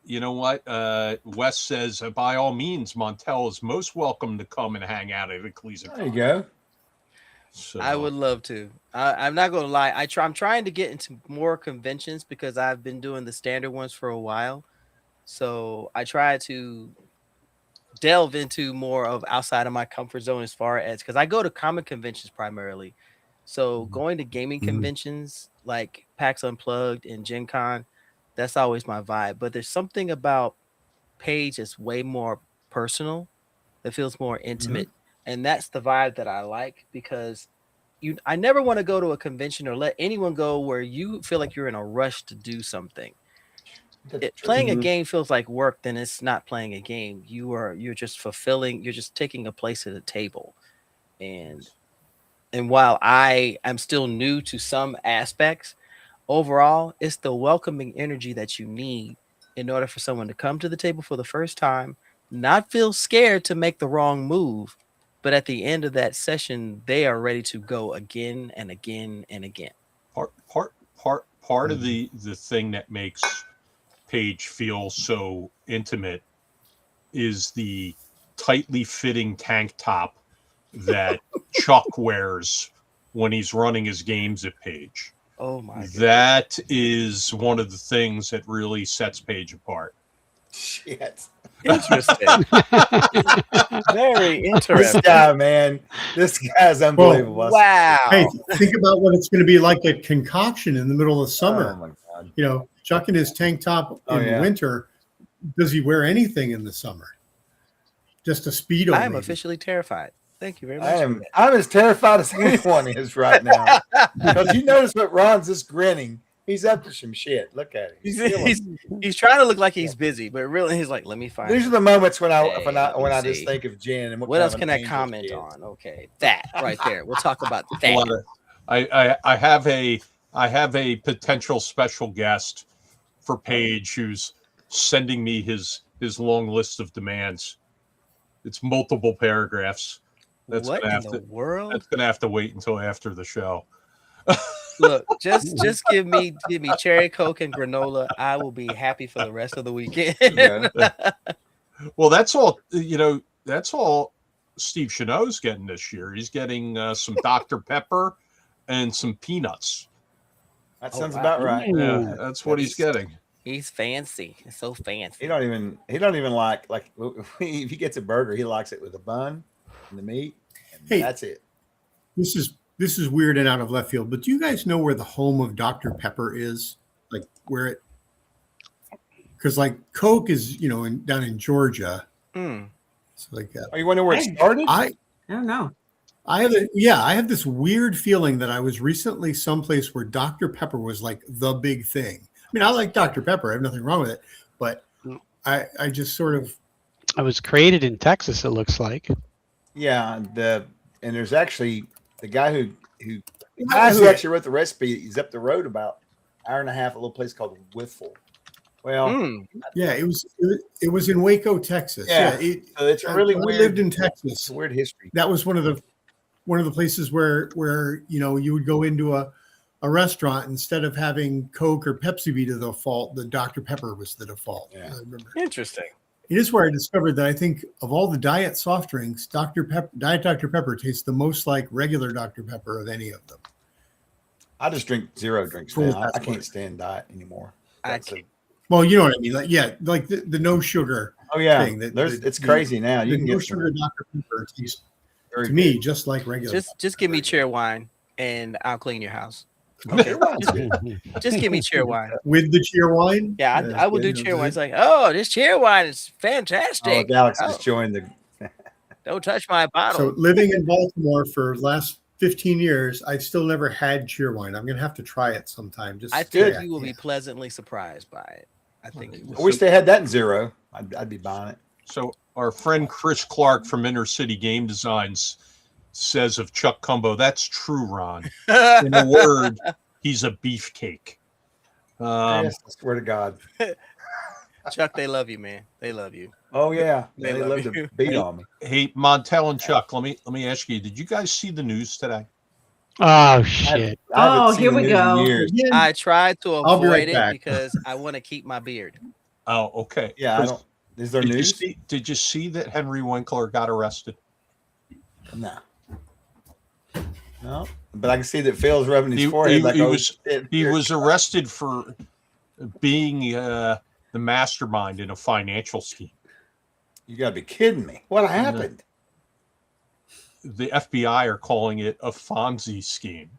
You know what? Wes says, by all means, Montel is most welcome to come and hang out at Ecclesia. There you go. So, I would love to. I'm not going to lie. I'm trying to get into more conventions because I've been doing the standard ones for a while. So I try to delve into more of outside of my comfort zone as far as, because I go to comic conventions primarily. So going to gaming conventions like PAX Unplugged and Gen Con, that's always my vibe. But there's something about Page that's way more personal, that feels more intimate. And that's the vibe that I like, because I never want to go to a convention or let anyone go where you feel like you're in a rush to do something. Playing a game feels like work, then it's not playing a game. You're just fulfilling, you're just taking a place at a table. And And while I am still new to some aspects, overall, it's the welcoming energy that you need in order for someone to come to the table for the first time, not feel scared to make the wrong move, but at the end of that session, they are ready to go again and again and again. Part of the thing that makes Paige feel so intimate is the tightly fitting tank top that Chuck wears when he's running his games at Paige. Oh my God. That is one of the things that really sets Paige apart. Shit. Interesting. Very This interesting. guy, man. This guy's unbelievable. Wow. Hey, think about what it's going to be like at concoction in the middle of Oh summer. my God. You know, Chuck in his tank top Oh, in the yeah. winter. Does he wear anything in the summer? Just a Speedo. I am maybe. officially terrified. Thank you very much. I'm as terrified as anyone is right now. Because you notice what Ron's just grinning. He's up to some shit. Look at him. He's trying to look like he's busy, but really he's like, let me find These it. are the moments when Hey, when let me I just see. think of Jen and What kind else of can an I angel comment she is. on? Okay, that right there. We'll talk about A that. lot of- I have a potential special guest for Paige who's sending me his long list of demands. It's multiple paragraphs. What gonna in have the to- world? That's gonna have to wait until after the show. Look, just give me cherry coke and granola. I will be happy for the rest of the weekend. Yeah. Well, that's all. That's all Steve Chanot's getting this year. He's getting some Dr. Pepper and some peanuts. That Oh, sounds wow. about right. Yeah, that's what he's getting. He's fancy. It's so fancy. He don't even like if he gets a burger, he likes it with a bun and the meat, and Hey. that's it. This is weird and out of left field, but do you guys know where the home of Dr. Pepper is? Like where it? Because like Coke is, down in Georgia. Mm. So like Oh, you wonder where it started? I don't know. I have this weird feeling that I was recently someplace where Dr. Pepper was like the big thing. I mean, I like Dr. Pepper. I have nothing wrong with it, but I just sort of. It was created in Texas, it looks like. Yeah, and there's actually the guy who That was it. actually wrote the recipe. He's up the road about an hour and a half, a little place called Whiffle. Well, Mm. Yeah, it was in Waco, Texas. Yeah. it, so it's a really I weird. lived in It's Texas. a weird history. That was one of the places where you would go into a restaurant, instead of having Coke or Pepsi be the default, the Dr. Pepper was the default. Yeah. I remember. Interesting. It is where I discovered that I think of all the diet Soft drinks, Diet Dr. Pepper tastes the most like regular Dr. Pepper of any of them. I just drink zero drinks Cool. now. I can't stand diet anymore. I That's a- can't. Well, you know what I mean. Like the no sugar oh yeah, thing. it's crazy now. You The can no get some sugar Dr. Pepper tastes very to me just like regular. Just give me cheer wine and I'll clean your house. Okay, Ron's good. Just give me cheer wine. With the cheer wine. Yeah, I will do cheer wine. It's like, oh, this cheer wine is Oh, fantastic. Galaxy Oh, just joined the. don't touch my So bottle. living in Baltimore for the last 15 years, I've still never had cheer wine. I'm gonna have to try it sometime. Just I good. think you will be pleasantly surprised by it. I think you I will. wish they had that in zero. I'd be buying it. So our friend Chris Clark from Inner City Game Designs says of Chuck Cumbow, that's true, Ron. In a word, he's a beefcake. Yes, I swear to God. Chuck, they love you, man. They love you. Oh yeah, They they love love you. to beat on me. Hey, Montel and Chuck, let me ask you, did you guys see the news today? Oh shit! I haven't Oh, seen here the we news in go. years. Again, I tried to I'll be right avoid it back. because I want to keep my beard. Oh, okay. Yeah, I don't. Is there news? Did you see that Henry Winkler got arrested? No. No, but I can see that Phil's rubbing his He- forehead he- like he oh, was- shit. He was arrested for being the mastermind in a financial scheme. You gotta be kidding me! What happened? The FBI are calling it a Fonzie scheme.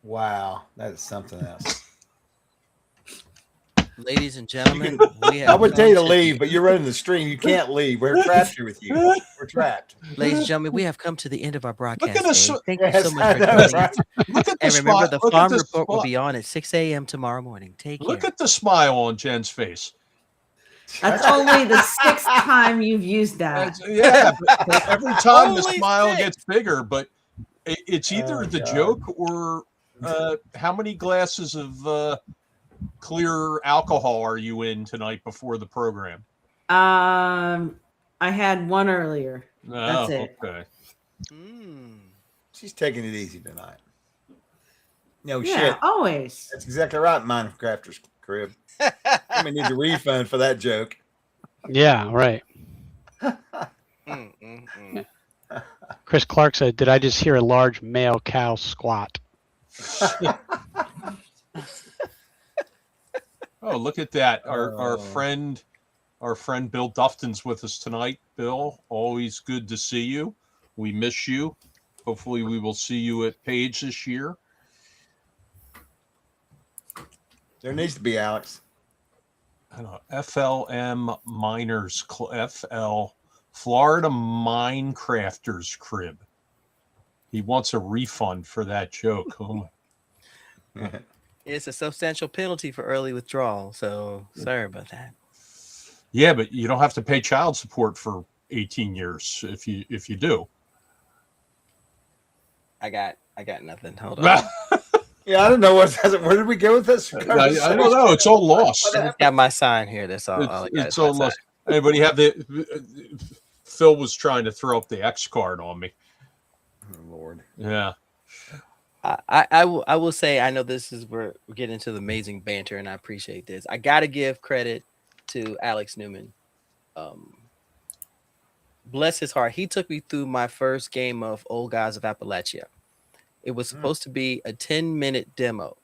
Wow, that is something else. Ladies and gentlemen, we have I would tell you to come leave, but you're running the stream. You can't leave. We're trapped here with you. We're trapped. Ladies and gentlemen, we have come to the end of our broadcast. Look at us- day. Thank you Yes, so much I for know, joining right? us. Look at the And remember, smile. the Look at farm this report will smile. be on at 6 a.m. tomorrow morning. Take care. Look at the smile on Jen's face. That's only the sixth time you've used that. Yeah, but every time the Holy smile shit. gets bigger, but It's either the God. joke or how many glasses of clear alcohol are you in tonight before the program? I had one earlier. That's it. Okay. She's taking it easy tonight. No Yeah, shit. always. That's exactly right, Minecrafter's crib. Somebody needs a refund for that joke. Yeah, right. Chris Clark said, "Did I just hear a large male cow squat?" Oh, look at that! Our Oh. friend Bill Dufton's with us tonight. Bill, always good to see you. We miss you. Hopefully, we will see you at Page this year. There needs to be, Alex. I don't know, FLM Miners, FL Florida Minecrafters Crib. He wants a refund for that joke. Oh my. It's a substantial penalty for early withdrawal, so sorry about that. Yeah, but you don't have to pay child support for 18 years if you do. I got nothing. Hold on. Yeah, I don't know where did we go with this? I don't know. It's all lost. I just got my sign here. That's all. It's all lost. Anybody have Phil was trying to throw up the X card on me. Oh, Lord. Yeah. I will say, I know this is where we're getting into the amazing banter, and I appreciate this. I got to give credit to Alex Newman. Bless his heart. He took me through my first game of Old Guys of Appalachia. It was supposed to be a 10-minute demo.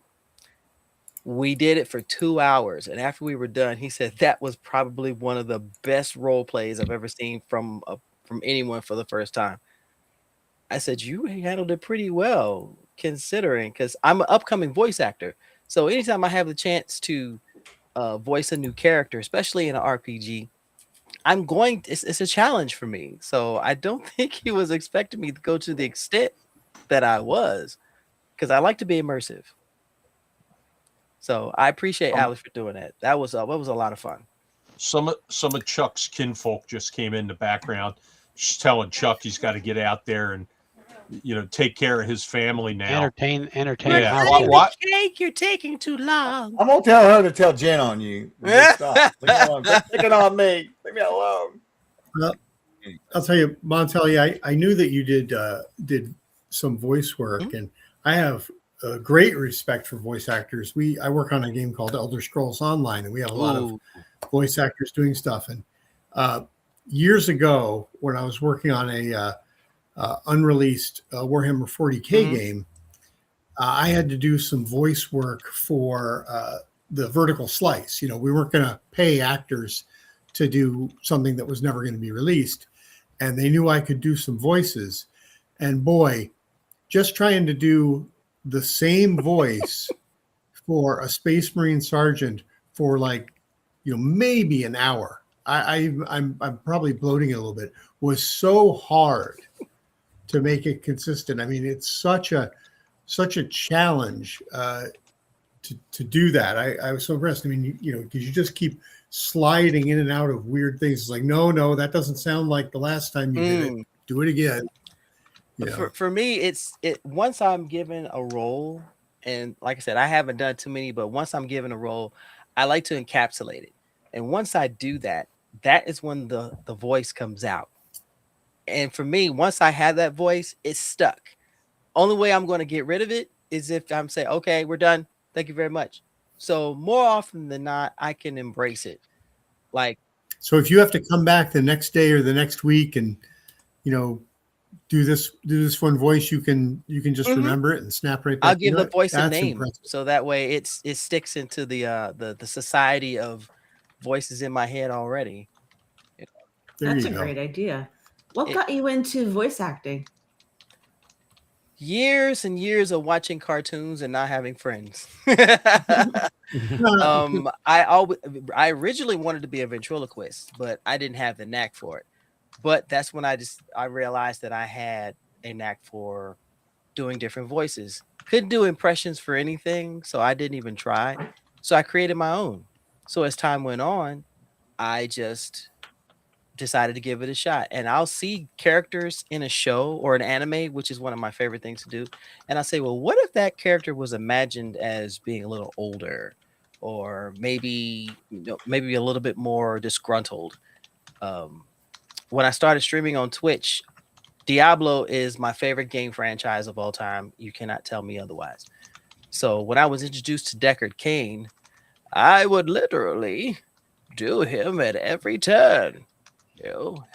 We did it for 2 hours, and after we were done, he said that was probably one of the best role plays I've ever seen from anyone for the first time. I said, you handled it pretty well, considering, because I'm an upcoming voice actor. So anytime I have the chance to voice a new character, especially in an RPG, it's a challenge for me. So I don't think he was expecting me to go to the extent that I was, because I like to be immersive. So I appreciate Alex for doing that. That was a lot of fun. Some of Chuck's kinfolk just came in the background, just telling Chuck he's got to get out there and take care of his family now. Entertain. Yeah. What? Jake, you're taking too long. I'm gonna tell her to tell Jen on you. Stop. Leave me alone. Quit picking on me. Leave me alone. Well, I'll tell you, Montel, I knew that you did some voice work, and I have a great respect for voice actors. I work on a game called Elder Scrolls Online, and we have a lot of voice actors doing stuff. And years ago, when I was working on a unreleased Warhammer 40K game, I had to do some voice work for the vertical slice. We weren't going to pay actors to do something that was never going to be released, and they knew I could do some voices. And boy, just trying to do the same voice for a Space Marine sergeant for maybe an hour. I'm probably bloating it a little bit. Was so hard to make it consistent. I mean, it's such a challenge to do that. I was so impressed. I mean, because you just keep sliding in and out of weird things. It's like, no, that doesn't sound like the last time you did it. Do it again. For me, once I'm given a role, and like I said, I haven't done too many, but once I'm given a role, I like to encapsulate it. And once I do that, that is when the voice comes out. And for me, once I have that voice, it's stuck. Only way I'm going to get rid of it is if I'm saying, okay, we're done. Thank you very much. So more often than not, I can embrace it. So if you have to come back the next day or the next week and, do this one voice, you can just remember it and snap right back. I'll give the voice a name. Impressive. So that way it sticks into the society of voices in my head already. That's a great idea. What got you into voice acting? Years and years of watching cartoons and not having friends. I originally wanted to be a ventriloquist, but I didn't have the knack for it. But that's when I realized that I had a knack for doing different voices. Couldn't do impressions for anything, so I didn't even try. So I created my own. So as time went on, I just decided to give it a shot. And I'll see characters in a show or an anime, which is one of my favorite things to do. And I say, well, what if that character was imagined as being a little older, or maybe maybe a little bit more disgruntled? When I started streaming on Twitch, Diablo is my favorite game franchise of all time. You cannot tell me otherwise. So when I was introduced to Deckard Cain, I would literally do him at every turn.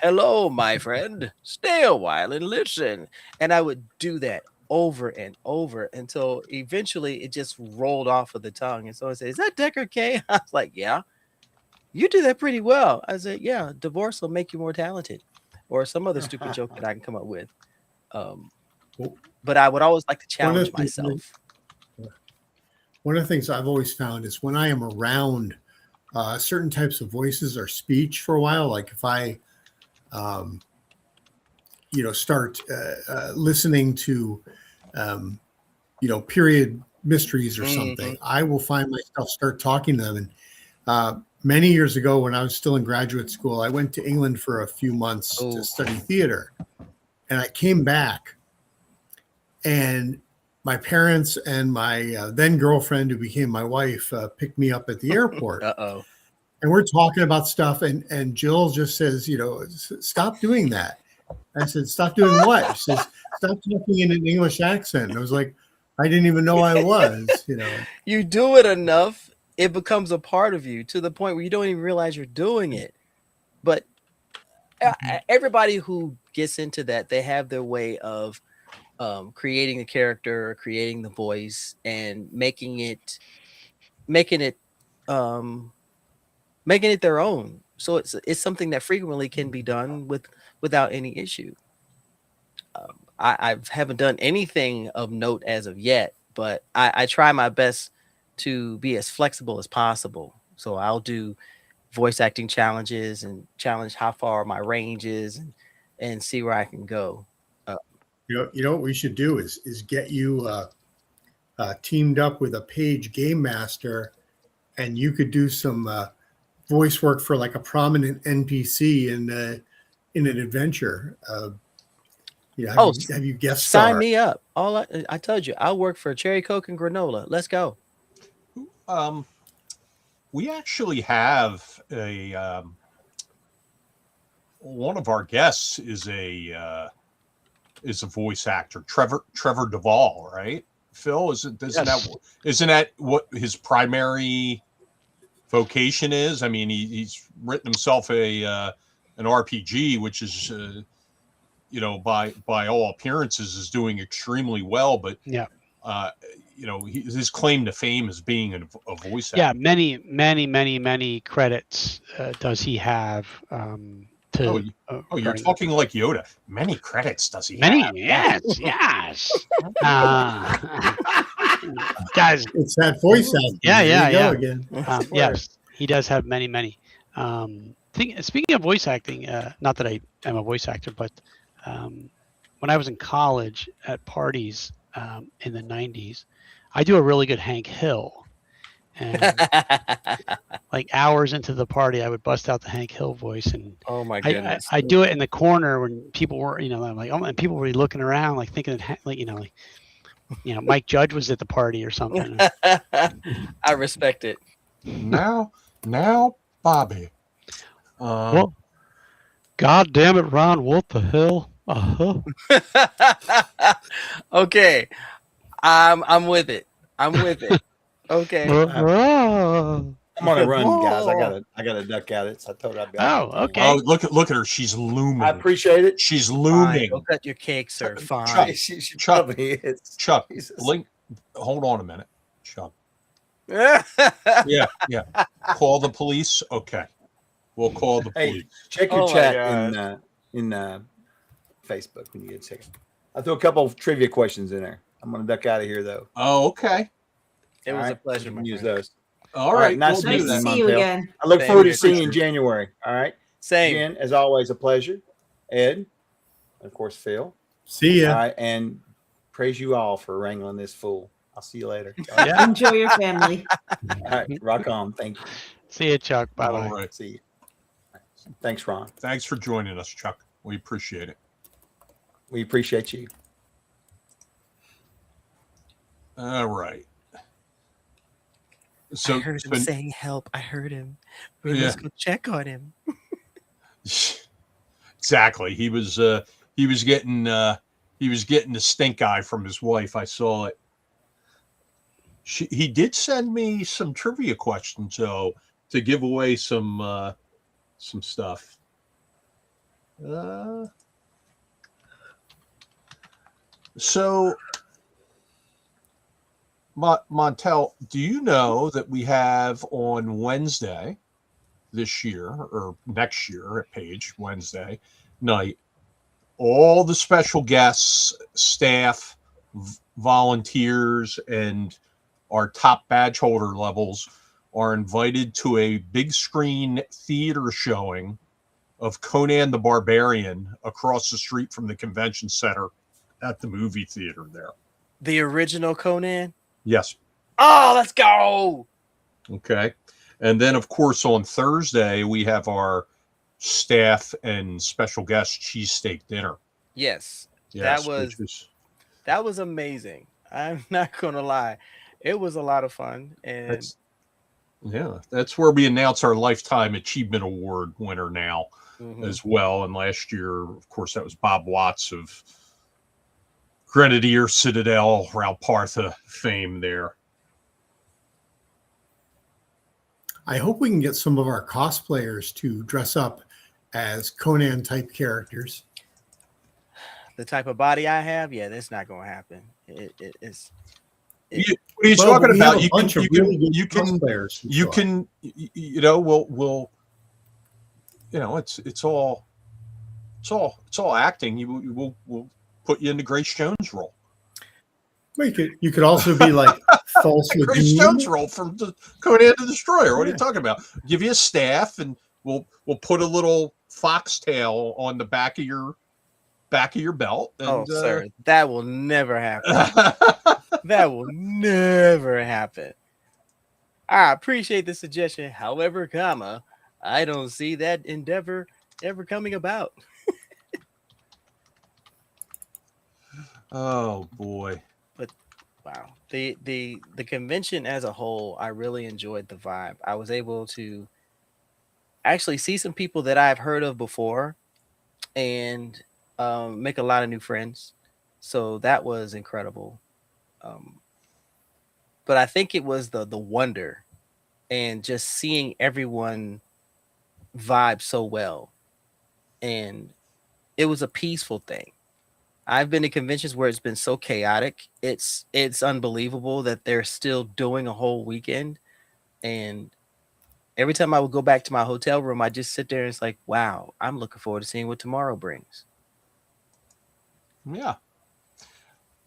Hello, my friend. Stay a while and listen. And I would do that over and over until eventually it just rolled off of the tongue. And so I said, is that Deckard Cain? I was like, yeah. You do that pretty well. I said, yeah, divorce will make you more talented. Or some other stupid joke that I can come up with. But I would always like to challenge myself. One of the things I've always found is when I am around certain types of voices or speech for a while, like if I, start listening to, period mysteries or something, I will find myself start talking to them. And many years ago, when I was still in graduate school, I went to England for a few months to study theater, and I came back, and my parents and my then girlfriend, who became my wife, picked me up at the airport. And we're talking about stuff, and Jill just says, stop doing that. I said, stop doing what? She says, stop talking in an English accent. And I was like, I didn't even know I was, You do it enough, it becomes a part of you to the point where you don't even realize you're doing it. But everybody who gets into that, they have their way of creating the character, creating the voice, and making it their own. So it's something that frequently can be done without any issue. I haven't done anything of note as of yet, but I try my best to be as flexible as possible. So I'll do voice acting challenges and challenge how far my range is and see where I can go. You know what we should do is get you teamed up with a page game master, and you could do some voice work for like a prominent NPC in an adventure. Have you guest star? Sign me up. I told you, I'll work for Cherry Coke and Granola. Let's go. We actually have a one of our guests is a voice actor, Trevor Duvall, right? Phil, isn't that what his primary vocation is? I mean, he's written himself an RPG, which is by all appearances is doing extremely well, but his claim to fame is being a voice actor. Yeah, many credits does he have. You're talking like Yoda. Many credits does he have? Yes. Guys, it's that voice acting. Yeah. Again. Yes, he does have many. Speaking of voice acting, not that I am a voice actor, but when I was in college at parties in the 90s, I do a really good Hank Hill. And like hours into the party, I would bust out the Hank Hill voice, and oh my goodness, I do it in the corner when people were, I'm like, oh, and people were looking around, like thinking that, Mike Judge was at the party or something. I respect it. Now, Bobby. Well, God damn it, Ron! What the hell? Okay, I'm with it. Okay. I'm on a run, guys. I gotta duck at it. So I told her I'd be. Okay. Oh, look at her. She's looming. I appreciate it. She's looming. Go cut your cake, sir. Fine. Chuck, hold on a minute. Chuck. Yeah. Call the police. Okay. We'll call the police. Check your chat in Facebook when you get a second. I threw a couple of trivia questions in there. I'm gonna duck out of here though. Oh, okay. It was a pleasure. Use those. All right. Nice to see you again. I look forward to seeing you in January. All right. Same. Again, as always, a pleasure. Ed, of course, Phil. See ya. All right, and praise you all for wrangling this fool. I'll see you later. Yeah. Enjoy your family. All right, rock on. Thank you. See you, Chuck. Bye bye. All right, see you. Thanks, Ron. Thanks for joining us, Chuck. We appreciate it. We appreciate you. All right. I heard him saying help. I heard him. We must go check on him. Exactly. He was getting the stink eye from his wife. I saw it. He did send me some trivia questions though to give away some stuff. So Montel, do you know that we have on Wednesday this year or next year at Page Wednesday night, all the special guests, staff, volunteers, and our top badge holder levels are invited to a big screen theater showing of Conan the Barbarian across the street from the convention center at the movie theater there. The original Conan? Yes. Oh, let's go. Okay. And then, of course, on Thursday, we have our staff and special guest cheesesteak dinner. Yes. Yes, that was amazing. I'm not going to lie. It was a lot of fun. And that's where we announce our Lifetime Achievement Award winner now as well. And last year, of course, that was Bob Watts of Grenadier Citadel, Ralpartha fame there. I hope we can get some of our cosplayers to dress up as Conan type characters. The type of body I have, that's not going to happen. It's. What are you talking about? You can, it's all acting. We'll put you into Grace Jones' role. Well, you could also be like false Grace Jones' role from the Conan the Destroyer. What are you talking about? Give you a staff, and we'll put a little foxtail on the back of your belt. And, sir, that will never happen. That will never happen. I appreciate the suggestion. However, I don't see that endeavor ever coming about. Oh boy. But wow. The convention as a whole, I really enjoyed the vibe. I was able to actually see some people that I've heard of before and make a lot of new friends. So that was incredible. But I think it was the wonder and just seeing everyone vibe so well. And it was a peaceful thing. I've been to conventions where it's been so chaotic. It's unbelievable that they're still doing a whole weekend. And every time I would go back to my hotel room, I just sit there and it's like, wow, I'm looking forward to seeing what tomorrow brings. Yeah.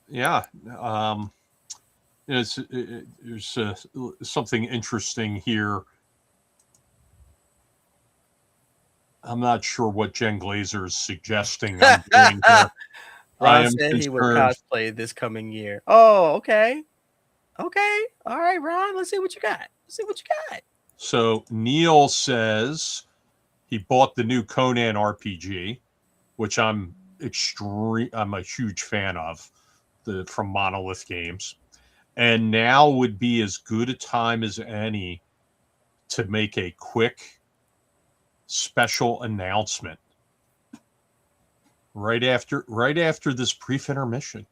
Yeah. There's something interesting here. I'm not sure what Jen Glazer is suggesting I'm doing here. Ron said he would cosplay this coming year. Oh, okay. Okay. All right, Ron. Let's see what you got. So Neil says he bought the new Conan RPG, which I'm a huge fan of, from Monolith Games. And now would be as good a time as any to make a quick special announcement right after this brief intermission.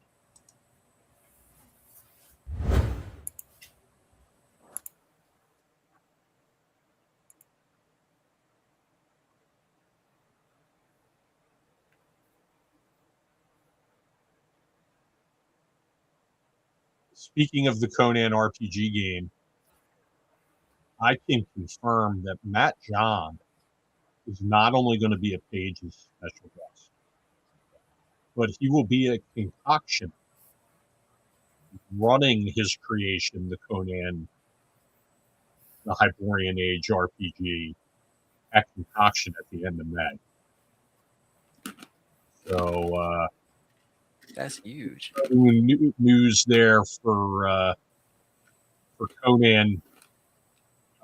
Speaking of the Conan RPG game, I can confirm that Matt John is not only going to be a Page's special guest, but he will be a concoction running his creation, the Conan, the Hyborian Age RPG, at concoction at the end of May. So that's huge. News there for Conan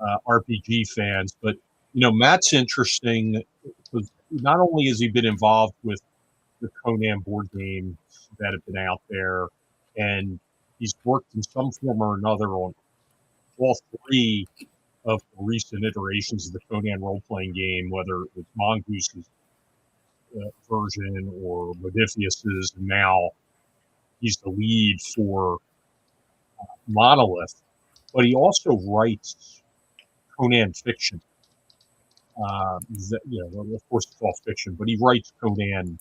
RPG fans, but Matt's interesting not only has he been involved with the Conan board games that have been out there, and he's worked in some form or another on all three of the recent iterations of the Conan role-playing game, whether it was Mongoose's version or Modiphius's, and now he's the lead for Monolith. But he also writes Conan fiction. Of course, it's all fiction, but he writes Conan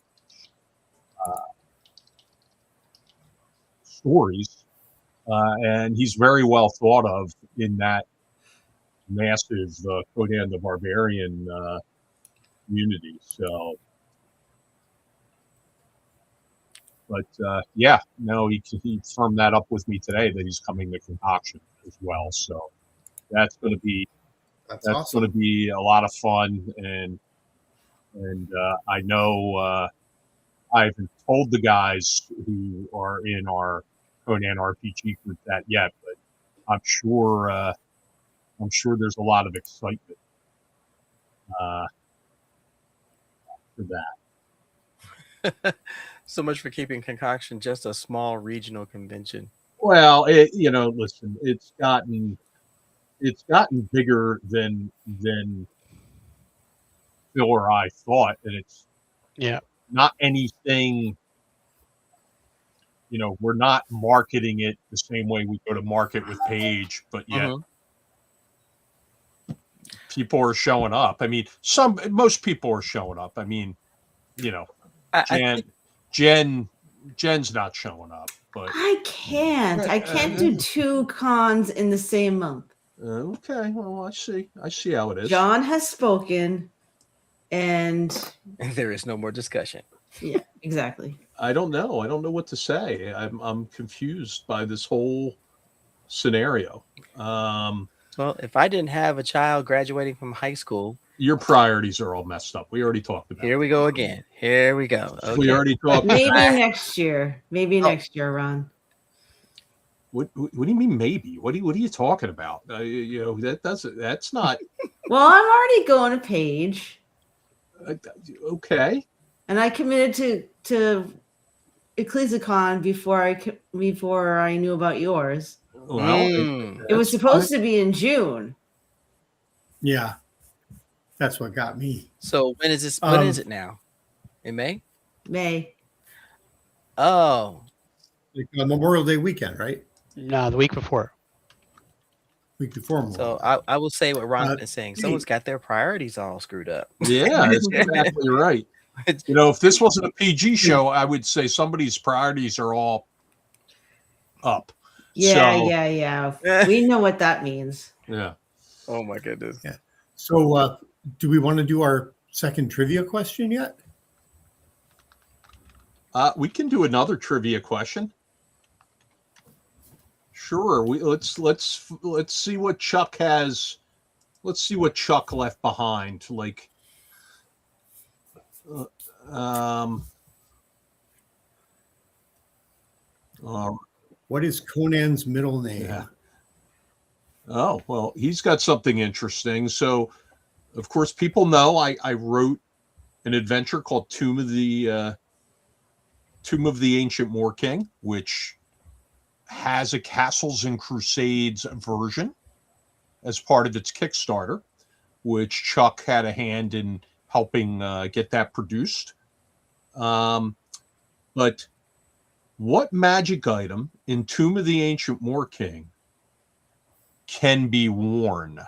stories, and he's very well thought of in that massive Conan the Barbarian community. So, but he firmed that up with me today that he's coming to Concoction as well. So that's going to be awesome. going to be a lot of fun, and I know I haven't told the guys who are in our Conan RPG group that yet, but I'm sure there's a lot of excitement for that. So much for keeping Concoction just a small regional convention. Well, listen, it's gotten bigger than Phil or I thought, and it's not anything. We're not marketing it the same way we go to market with Page, but yet people are showing up. I mean, most people are showing up. I mean, Jen's not showing up, but I can't do two cons in the same month. Okay, well, I see how it is. John has spoken, and there is no more discussion. Yeah, exactly. I don't know what to say. I'm confused by this whole scenario. Well, if I didn't have a child graduating from high school, your priorities are all messed up. We already talked about. Here we go again. Here we go. Okay. We already talked. Maybe next year. Next year, Ron. What do you mean maybe? What are you talking about? That's not. Well, I'm already going to Page. Okay. And I committed to EcclesiaCon before I knew about yours. Well, it was supposed to be in June. Yeah, that's what got me. So when is this? When is it now? In May? May. Oh, like Memorial Day weekend, right? No, the week before. Week before Memorial. So I will say what Ron is saying. Someone's got their priorities all screwed up. Yeah, that's exactly right. If this wasn't a PG show, I would say somebody's priorities are all up. Yeah. We know what that means. Yeah. Oh my goodness. Yeah. So, do we want to do our second trivia question yet? We can do another trivia question. Sure. Let's see what Chuck has. Let's see what Chuck left behind. Like, what is Conan's middle name? Yeah. Oh, well, he's got something interesting. So, of course, people know I wrote an adventure called Tomb of the Ancient Moor King, which has a Castles and Crusades version as part of its Kickstarter, which Chuck had a hand in helping get that produced. But what magic item in Tomb of the Ancient Moor King can be worn?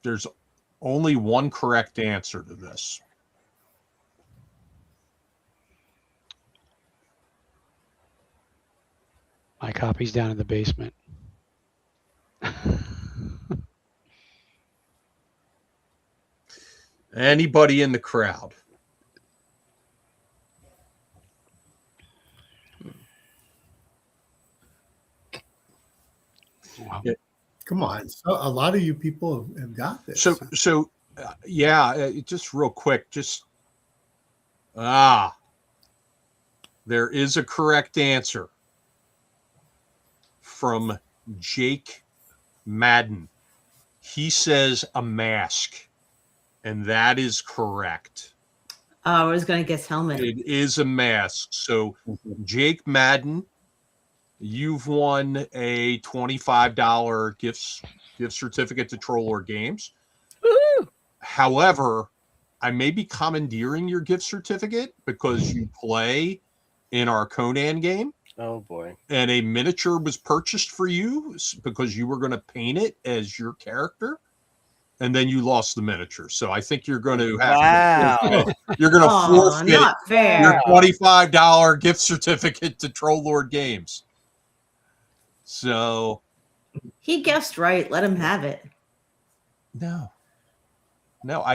There's only one correct answer to this. My copy's down in the basement. Anybody in the crowd? Wow. Yeah. Come on. So a lot of you people have got this. So just real quick, there is a correct answer from Jake Madden. He says a mask. And that is correct. Oh, I was going to guess helmet. It is a mask. So, Jake Madden, you've won a $25 gift certificate to Troll Lord Games. Woo! However, I may be commandeering your gift certificate because you play in our Conan game. Oh boy. And a miniature was purchased for you because you were going to paint it as your character. And then you lost the miniature. So I think you're going to have Wow. you're going to Oh, forfeit not fair. your $25 gift certificate to Troll Lord Games. So He guessed right. Let him have it. no,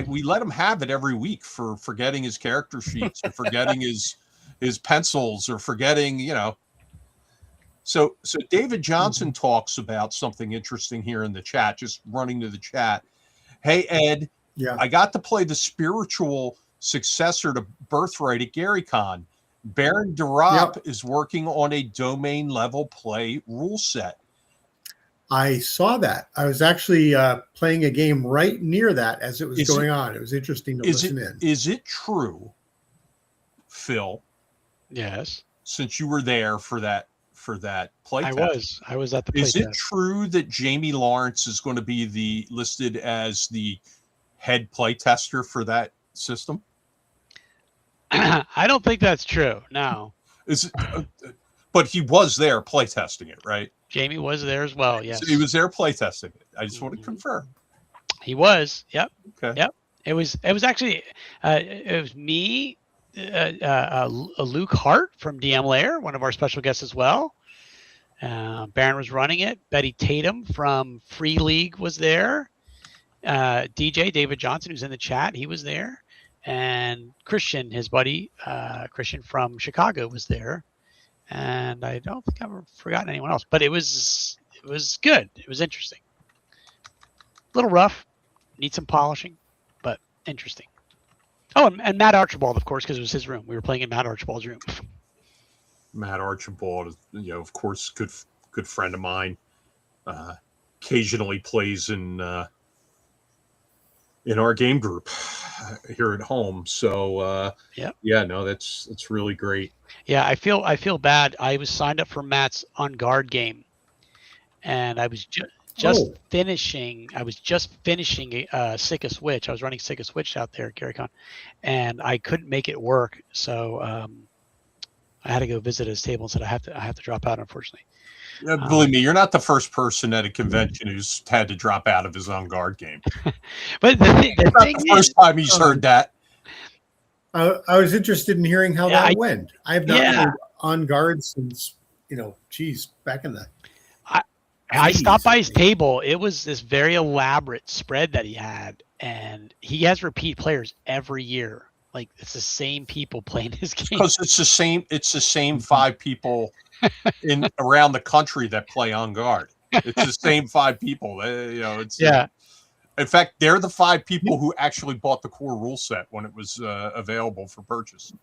we let him have it every week for forgetting his character sheets or forgetting his pencils or forgetting, So David Johnson talks about something interesting here in the chat, just running to the chat. Hey, Ed, Yeah. I got to play the spiritual successor to Birthright at GaryCon. Baron Durop is working on a domain level play rule set. I saw that. I was actually playing a game right near that as it was going on. It was interesting to listen in. Is it true, Phil? Yes. Since you were there for that play test. I was at the play Is test. it true that Jamie Lawrence is going to be listed as the head play tester for that system? I don't think that's true. No. But he was there play testing it, right? Jamie was there as well. Yes. So he was there play testing it. I just want to confirm. He was. Yep. Okay. Yep. It was actually it was me, Luke Hart from DM Lair, one of our special guests as well. Baron was running it. Betty Tatum from Free League was there. DJ David Johnson, who's in the chat, he was there. And Christian, his buddy, Christian from Chicago, was there. And I don't think I've forgotten anyone else, but it was good. It was interesting. A little rough, need some polishing, but interesting. Oh, and Matt Archibald, of course, because it was his room. We were playing in Matt Archibald's room. Matt Archibald, of course, good friend of mine. Occasionally plays in our game group here at home. So that's really great. Yeah, I feel bad. I was signed up for Matt's On Guard game, and I was just finishing. I was just finishing Sick of Switch. I was running Sick of Switch out there at GaryCon, and I couldn't make it work. So I had to go visit his table and said I have to drop out, unfortunately. Believe me, you're not the first person at a convention who's had to drop out of his On Guard game. But the thing the first time he's heard that. I was interested in hearing how that went. I have not heard On Guard since, back in the I stopped by his table. It was this very elaborate spread that he had, and he has repeat players every year. Like it's the same people playing his game. Because it's the same 5 people in around the country that play On Guard. It's the same 5 people. In fact, they're the 5 people who actually bought the core rule set when it was available for purchase.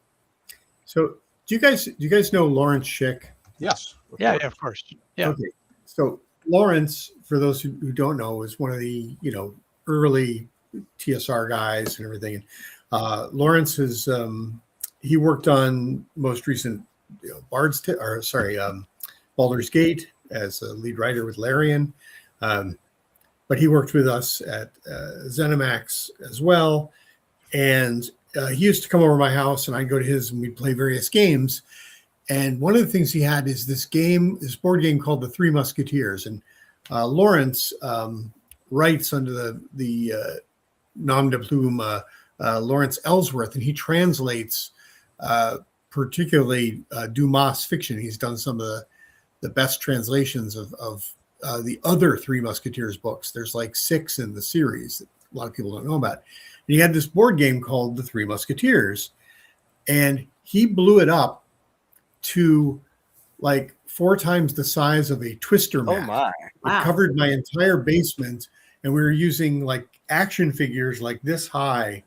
So, do you guys know Lawrence Schick? Yes. Of course. Yeah. Okay. So Lawrence, for those who don't know, is one of the early TSR guys and everything. Lawrence is he worked on most recent Baldur's Gate as a lead writer with Larian. But he worked with us at ZeniMax as well. And he used to come over to my house and I'd go to his and we'd play various games. And one of the things he had is this board game called The Three Musketeers. And Lawrence writes under the nom de plume Lawrence Ellsworth, and he translates particularly Dumas fiction. He's done some of the best translations of the other Three Musketeers books. There's like 6 in the series that a lot of people don't know about. And he had this board game called The Three Musketeers, and he blew it up to like 4 times the size of a Twister map. Oh my! Wow. It covered my entire basement, and we were using like action figures like this high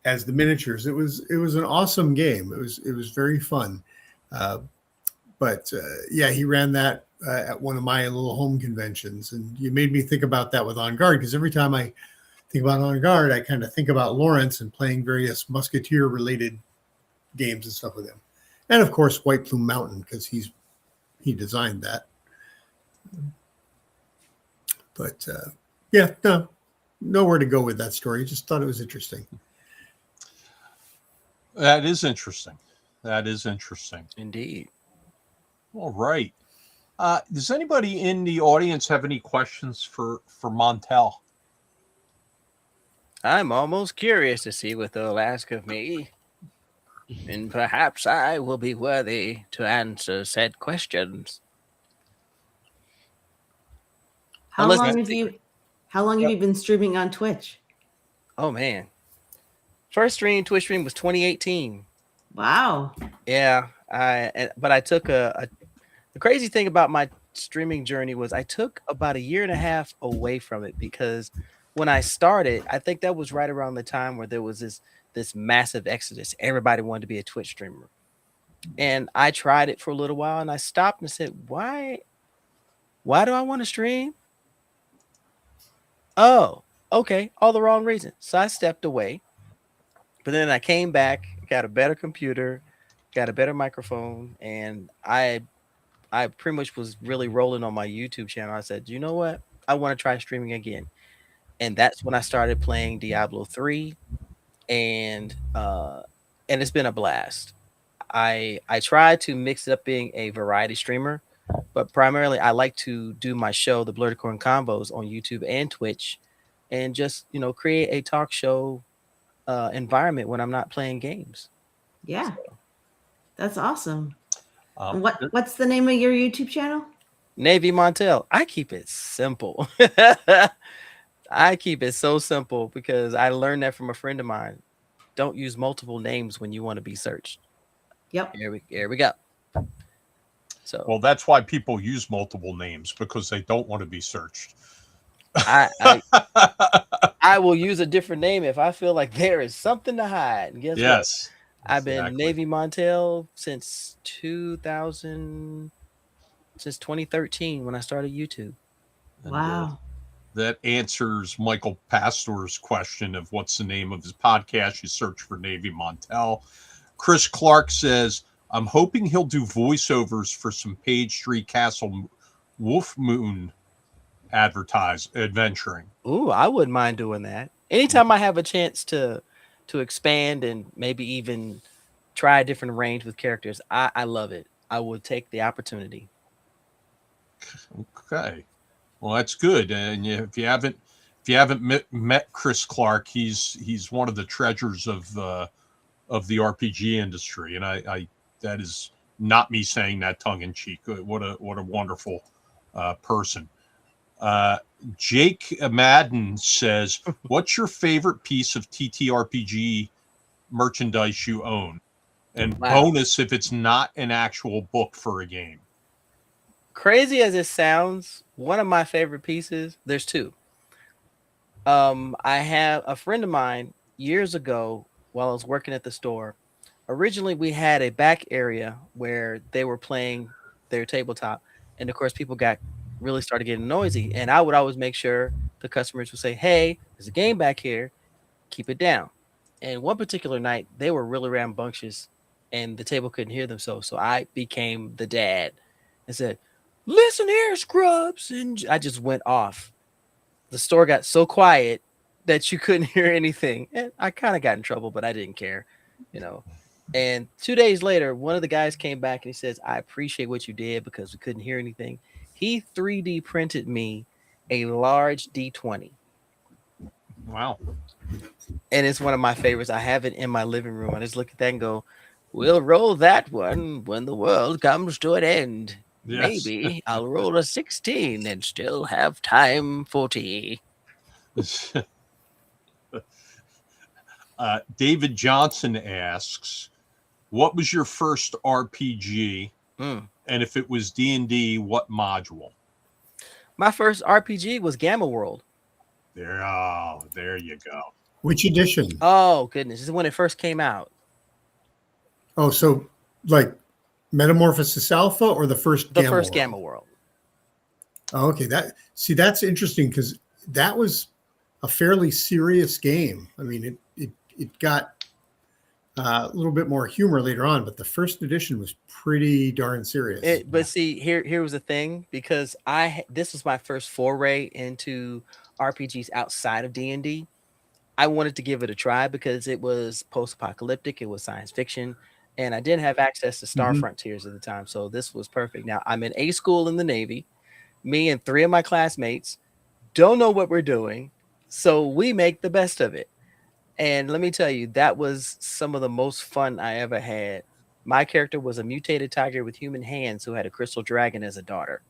as the miniatures. It was an awesome game. It was very fun. But he ran that at one of my little home conventions, and you made me think about that with On Guard, because every time I think about On Guard, I kind of think about Lawrence and playing various Musketeer-related games and stuff with him. And of course, White Plume Mountain, because he designed that. But yeah, no, nowhere to go with that story. Just thought it was interesting. That is interesting. That is interesting. Indeed. All right. Does anybody in the audience have any questions for Montel? I'm almost curious to see what they'll ask of me. And perhaps I will be worthy to answer said questions. How Unless long it's have you been streaming on Twitch? Oh man. First Twitch stream was 2018. Wow. Yeah. But I took the crazy thing about my streaming journey was I took about a year and a half away from it, because when I started, I think that was right around the time where there was this massive exodus. Everybody wanted to be a Twitch streamer. And I tried it for a little while and I stopped and said, why do I want to stream? Oh, okay. All the wrong reasons. So I stepped away, but then I came back, got a better computer, got a better microphone, and I pretty much was really rolling on my YouTube channel. I said, you know what? I want to try streaming again. And that's when I started playing Diablo 3, and it's been a blast. I try to mix it up being a variety streamer, but primarily I like to do my show, the Blurred Corn Combos, on YouTube and Twitch, and just, create a talk show environment when I'm not playing games. Yeah. So, That's awesome. And what's the name of your YouTube channel? Navy Montel. I keep it simple. I keep it so simple because I learned that from a friend of mine. Don't use multiple names when you want to be searched. Yep. Here we go. So, Well, that's why people use multiple names, because they don't want to be searched. I will use a different name if I feel like there is something to hide. And guess what? Yes. I've been exactly. Navy Montel since 2013 when I started YouTube. And, Wow. that answers Michael Pastor's question of what's the name of his podcast. You search for Navy Montel. Chris Clark says, I'm hoping he'll do voiceovers for some Page Street Castle Wolf Moon adventuring. Ooh, I wouldn't mind doing that. Anytime I have a chance to expand and maybe even try a different range with characters, I love it. I would take the opportunity. Okay. Well, that's good. And if you haven't met Chris Clark, he's one of the treasures of the RPG industry, and I that is not me saying that tongue in cheek. What a wonderful person. Jake Madden says, "What's your favorite piece of TTRPG merchandise you own?" And Wow. bonus if it's not an actual book for a game. Crazy as it sounds, one of my favorite pieces, there's two. I have a friend of mine years ago while I was working at the store. Originally, we had a back area where they were playing their tabletop. And of course, people really started getting noisy. And I would always make sure the customers would say, hey, there's a game back here. Keep it down. And one particular night, they were really rambunctious and the table couldn't hear them. So I became the dad and said, listen here, scrubs. And I just went off. The store got so quiet that you couldn't hear anything. And I kind of got in trouble, but I didn't care, And 2 days later, one of the guys came back and he says, I appreciate what you did because we couldn't hear anything. He 3D printed me a large D20. Wow. And it's one of my favorites. I have it in my living room. I just look at that and go, we'll roll that one when the world comes to an end. Yes. Maybe I'll roll a 16 and still have time for tea. David Johnson asks, what was your first RPG? And if it was D&D, what module? My first RPG was Gamma World. There you go. Which edition? Oh, goodness. This is when it first came out. Oh, so like Metamorphosis Alpha or the first The Gamma first World? Gamma World. Oh, okay. That's interesting because that was a fairly serious game. I mean, it got a little bit more humor later on, but the first edition was pretty darn serious. But see, here was the thing, because this was my first foray into RPGs outside of D&D. I wanted to give it a try because it was post-apocalyptic, it was science fiction, and I didn't have access to Star Frontiers at the time, so this was perfect. Now I'm in A school in the Navy. Me and 3 of my classmates don't know what we're doing, so we make the best of it. And let me tell you, that was some of the most fun I ever had. My character was a mutated tiger with human hands who had a crystal dragon as a daughter.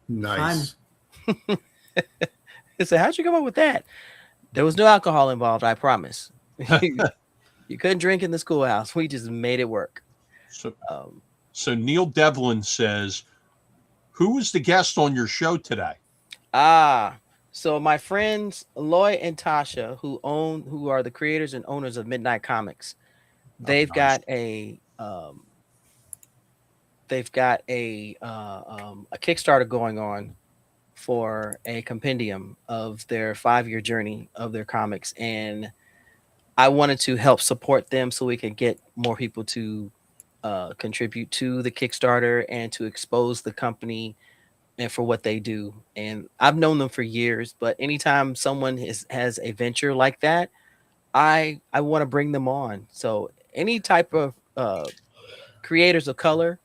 Nice. So how'd you come up with that? There was no alcohol involved, I promise. You couldn't drink in the schoolhouse. We just made it work. So Neil Devlin says, who was the guest on your show today? So my friends Loy and Tasha, who are the creators and owners of Midnight Comics, they've got a Kickstarter going on for a compendium of their 5-year journey of their comics, and I wanted to help support them so we could get more people to contribute to the Kickstarter and to expose the company and for what they do. And I've known them for years, but anytime someone has a venture like that, I want to bring them on. So any type of creators of color,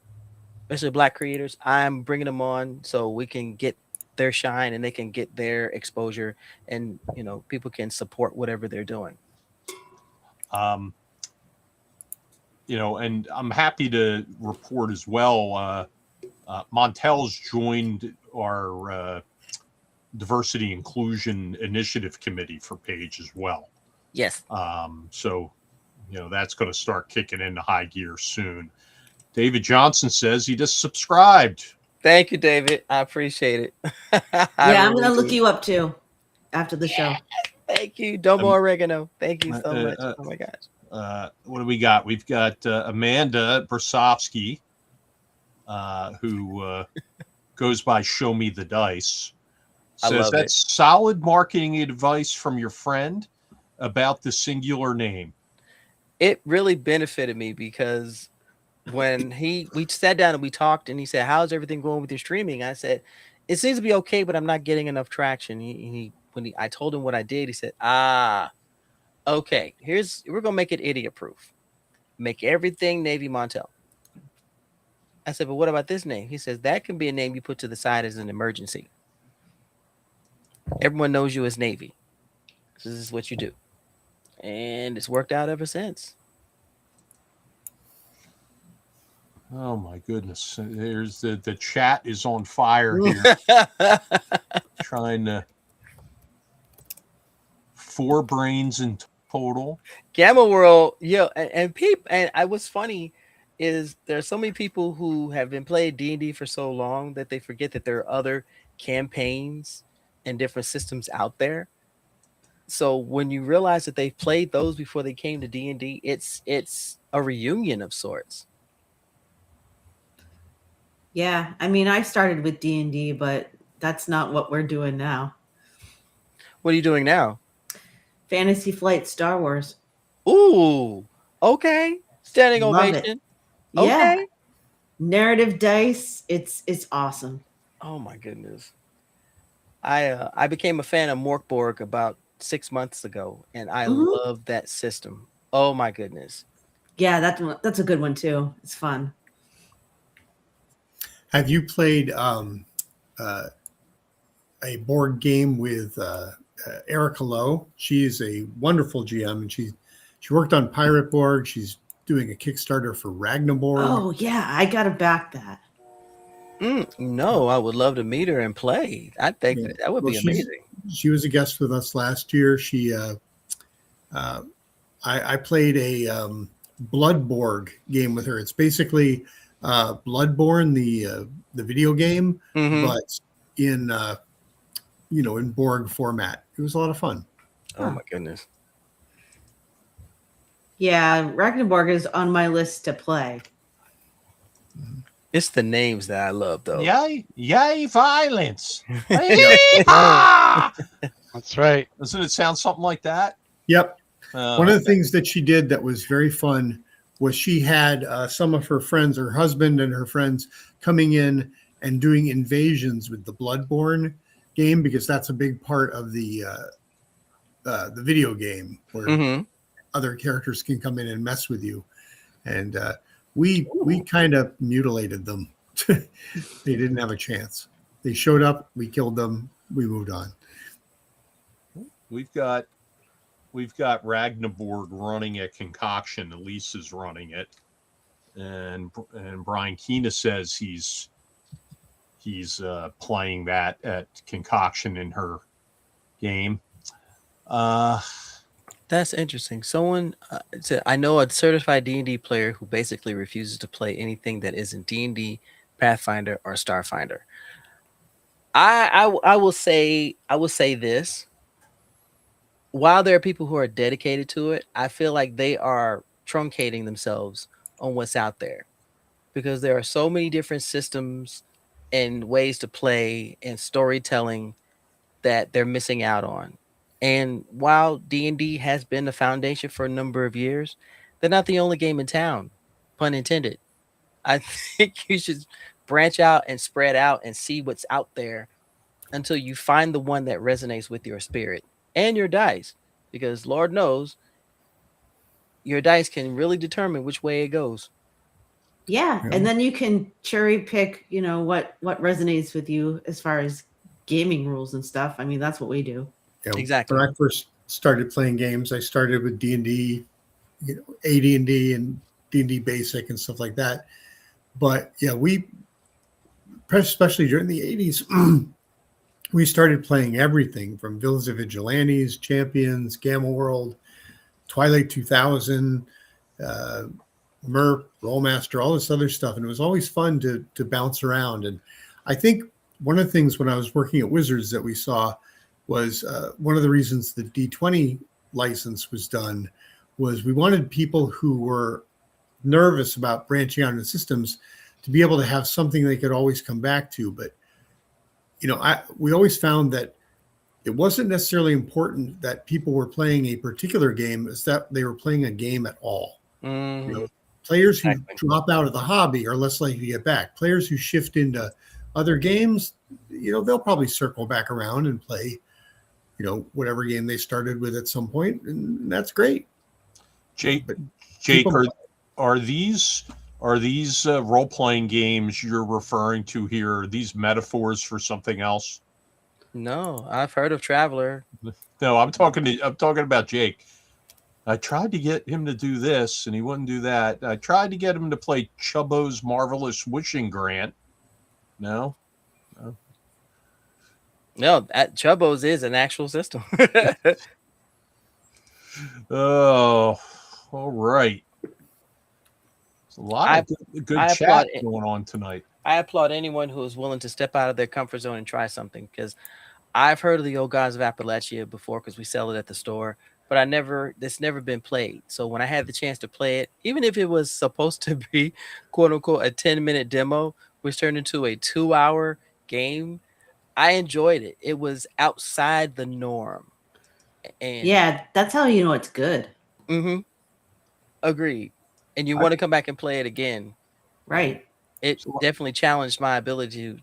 especially Black creators, I'm bringing them on so we can get their shine and they can get their exposure, and people can support whatever they're doing. And I'm happy to report as well, Montel's joined our diversity inclusion initiative committee for Page as well. Yes. So that's going to start kicking into high gear soon. David Johnson says he just subscribed. Thank you, David. I appreciate it. I'm going to look you up too after the show. Thank you. Domo oregano. Thank you so much. Oh my gosh. What do we got? We've got Amanda Brasovsky, who goes by Show Me the Dice. Says that's solid marketing advice from your friend about the singular name. It really benefited me because when we sat down and we talked, and he said, "How's everything going with your streaming?" I said, "It seems to be okay, but I'm not getting enough traction." I told him what I did, he said, okay, we're gonna make it idiot proof. Make everything Navy Montel. I said, but what about this name? He says that can be a name you put to the side as an emergency. Everyone knows you as Navy. This is what you do. And it's worked out ever since. Oh my goodness. There's the chat is on fire here. Trying to 4 brains in total. Gamma World, and what's funny is there's so many people who have been playing D&D for so long that they forget that there are other campaigns and different systems out there. So when you realize that they've played those before they came to D&D, it's a reunion of sorts. Yeah, I mean, I started with D&D, but that's not what we're doing now. What are you doing now? Fantasy Flight Star Wars. Ooh, okay. Standing ovation. Yeah. Okay. Narrative dice. It's awesome. Oh my goodness. I became a fan of Morkborg about 6 months ago, and I love that system. Oh my goodness. Yeah, that's a good one too. It's fun. Have you played a board game with Erica Lowe? She's a wonderful GM, and she worked on Pirate Borg. She's doing a Kickstarter for Ragnaborg. Oh yeah, I gotta back that. No, I would love to meet her and play. I think that would be amazing. She was a guest with us last year. I played a Bloodborg game with her. It's basically Bloodborne, the video game, but in in Borg format. It was a lot of fun. Oh my goodness. Yeah, Ragnaborg is on my list to play. It's the names that I love, though. Yay, violence. Yep. Yeehaw! That's right. Doesn't it sound something like that? Yep. One of the Okay. things that she did that was very fun was she had some of her friends, her husband and her friends, coming in and doing invasions with the Bloodborne game, because that's a big part of the video game where Mm-hmm. other characters can come in and mess with you. And we kind of mutilated them. They didn't have a chance. They showed up, we killed them, we moved on. We've got Ragnaborg running a concoction. Elise is running it, and Brian Keena says he's playing that at concoction in her game. That's interesting. Someone said, I know a certified D&D player who basically refuses to play anything that isn't D&D, Pathfinder, or Starfinder. I will say this. While there are people who are dedicated to it, I feel like they are truncating themselves on what's out there, because there are so many different systems and ways to play and storytelling that they're missing out on. And while D&D has been the foundation for a number of years, they're not the only game in town, pun intended. I think you should branch out and spread out and see what's out there until you find the one that resonates with your spirit and your dice, because Lord knows your dice can really determine which way it goes. Yeah, and then you can cherry pick, what resonates with you as far as gaming rules and stuff. I mean, that's what we do. Yeah, Exactly. When I first started playing games, I started with D&D, AD&D and D&D Basic and stuff like that. But yeah, we, especially during the 80s, we started playing everything from Village of Vigilantes, Champions, Gamma World, Twilight 2000, MERP, Rollmaster, all this other stuff. And it was always fun to bounce around. And I think one of the things when I was working at Wizards that we saw was one of the reasons the D20 license was done was we wanted people who were nervous about branching out into systems to be able to have something they could always come back to. But we always found that it wasn't necessarily important that people were playing a particular game, as that they were playing a game at all. Mhm. Players who Exactly. drop out of the hobby are less likely to get back. Players who shift into other games, they'll probably circle back around and play, whatever game they started with at some point, and that's great. Jake, people- are these role-playing games you're referring to here, are these metaphors for something else? No, I've heard of Traveler. No, I'm talking about Jake. I tried to get him to do this and he wouldn't do that. I tried to get him to play Chubbow's Marvelous Wishing Grant. No. No, Chubbos is an actual system. Oh, all right. There's a lot of good I chat applaud going on tonight. I applaud anyone who is willing to step out of their comfort zone and try something, because I've heard of the Old Gods of Appalachia before because we sell it at the store, but it's never been played. So when I had the chance to play it, even if it was supposed to be quote unquote a 10-minute demo, which turned into a 2-hour game, I enjoyed it. It was outside the norm. And Yeah, that's how you know it's good. Agreed. And you want to come back and play it again. Right. It definitely challenged my ability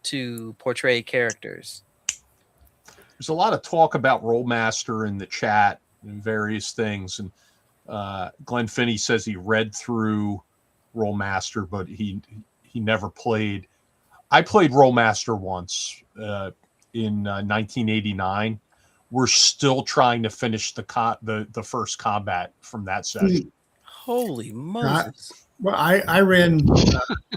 to portray characters. There's a lot of talk about Rollmaster in the chat and various things. And Glenn Finney says he read through Rollmaster, but he never played. I played Rollmaster once in 1989. We're still trying to finish the first combat from that session. Holy Moses. Well, I ran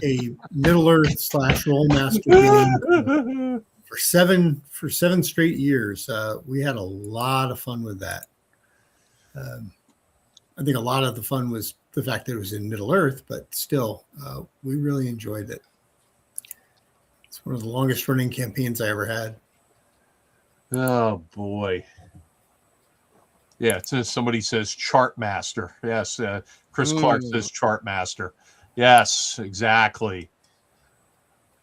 a Middle Earth / Rollmaster game for seven straight years. We had a lot of fun with that. I think a lot of the fun was the fact that it was in Middle Earth, but still, we really enjoyed it. It's one of the longest running campaigns I ever had. Oh boy. Yeah, somebody says Chart Master. Yes, Chris Clark says Chart Master. Yes, exactly.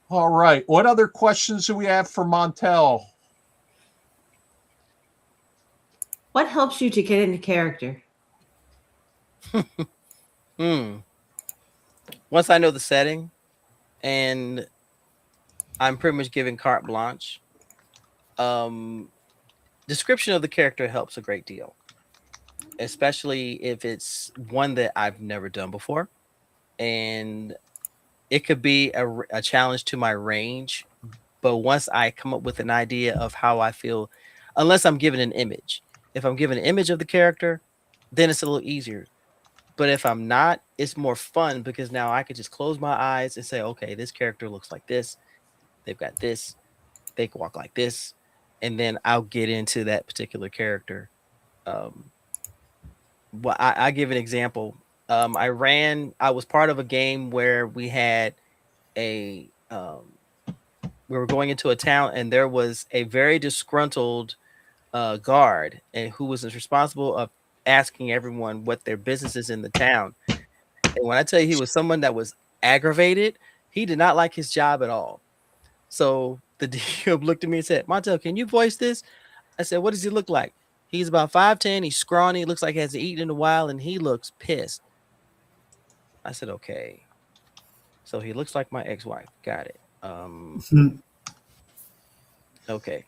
All right. What other questions do we have for Montel? What helps you to get into character? Once I know the setting, and I'm pretty much given carte blanche. Description of the character helps a great deal, especially if it's one that I've never done before, and it could be a challenge to my range. But once I come up with an idea of how I feel, unless I'm given an image, if I'm given an image of the character, then it's a little easier. But if I'm not, it's more fun because now I could just close my eyes and say, okay, this character looks like this. They've got this. They can walk like this. And then I'll get into that particular character. Well, I give an example. I was part of a game where we had we were going into a town and there was a very disgruntled guard and who was responsible of asking everyone what their business is in the town. And when I tell you he was someone that was aggravated, he did not like his job at all. So the DM looked at me and said, Montel, can you voice this? I said, what does he look like? He's about 5'10". He's scrawny. Looks like he hasn't eaten in a while, and he looks pissed. I said, okay. So he looks like my ex-wife. Got it. Okay.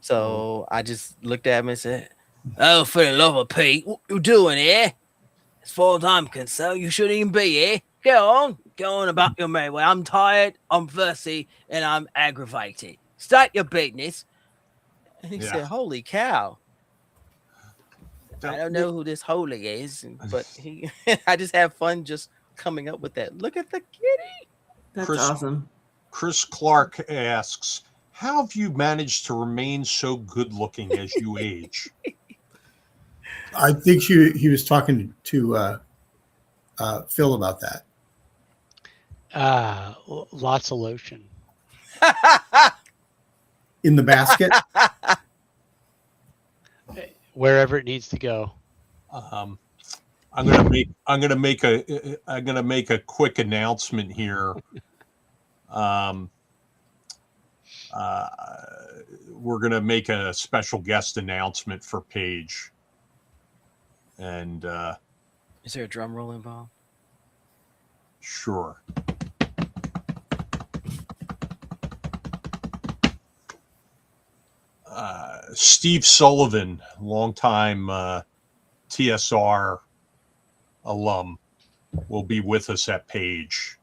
So I just looked at him and said, oh, for the love of Pete, what you doing here? As far as I'm concerned, you shouldn't even be here. Go on about your merry way. I'm tired, I'm thirsty, and I'm aggravated. Start your business. And he said, holy cow. I don't know who this holy is, but I just have fun just coming up with that. Look at the kitty. That's awesome. Chris Clark asks, how have you managed to remain so good looking as you age? I think he was talking to Phil about that. Lots of lotion. In the basket? Wherever it needs to go. I'm gonna make a quick announcement here. We're gonna make a special guest announcement for Paige. And is there a drum roll involved? Sure. Steve Sullivan, longtime TSR alum, will be with us at Page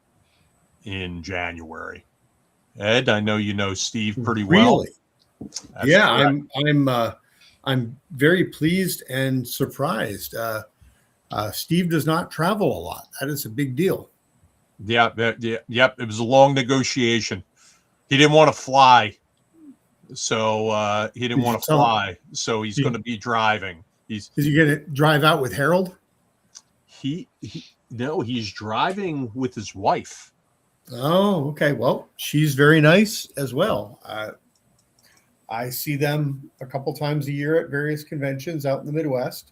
in January. Ed, I know you know Steve pretty well. Really? Yeah, correct. I'm very pleased and surprised. Steve does not travel a lot. That is a big deal. Yeah. It was a long negotiation. He didn't want to fly. So he didn't want to fly. So he's going to be driving. Is he going to drive out with Harold? No, he's driving with his wife. Oh, okay. Well, she's very nice as well. I see them a couple times a year at various conventions out in the Midwest.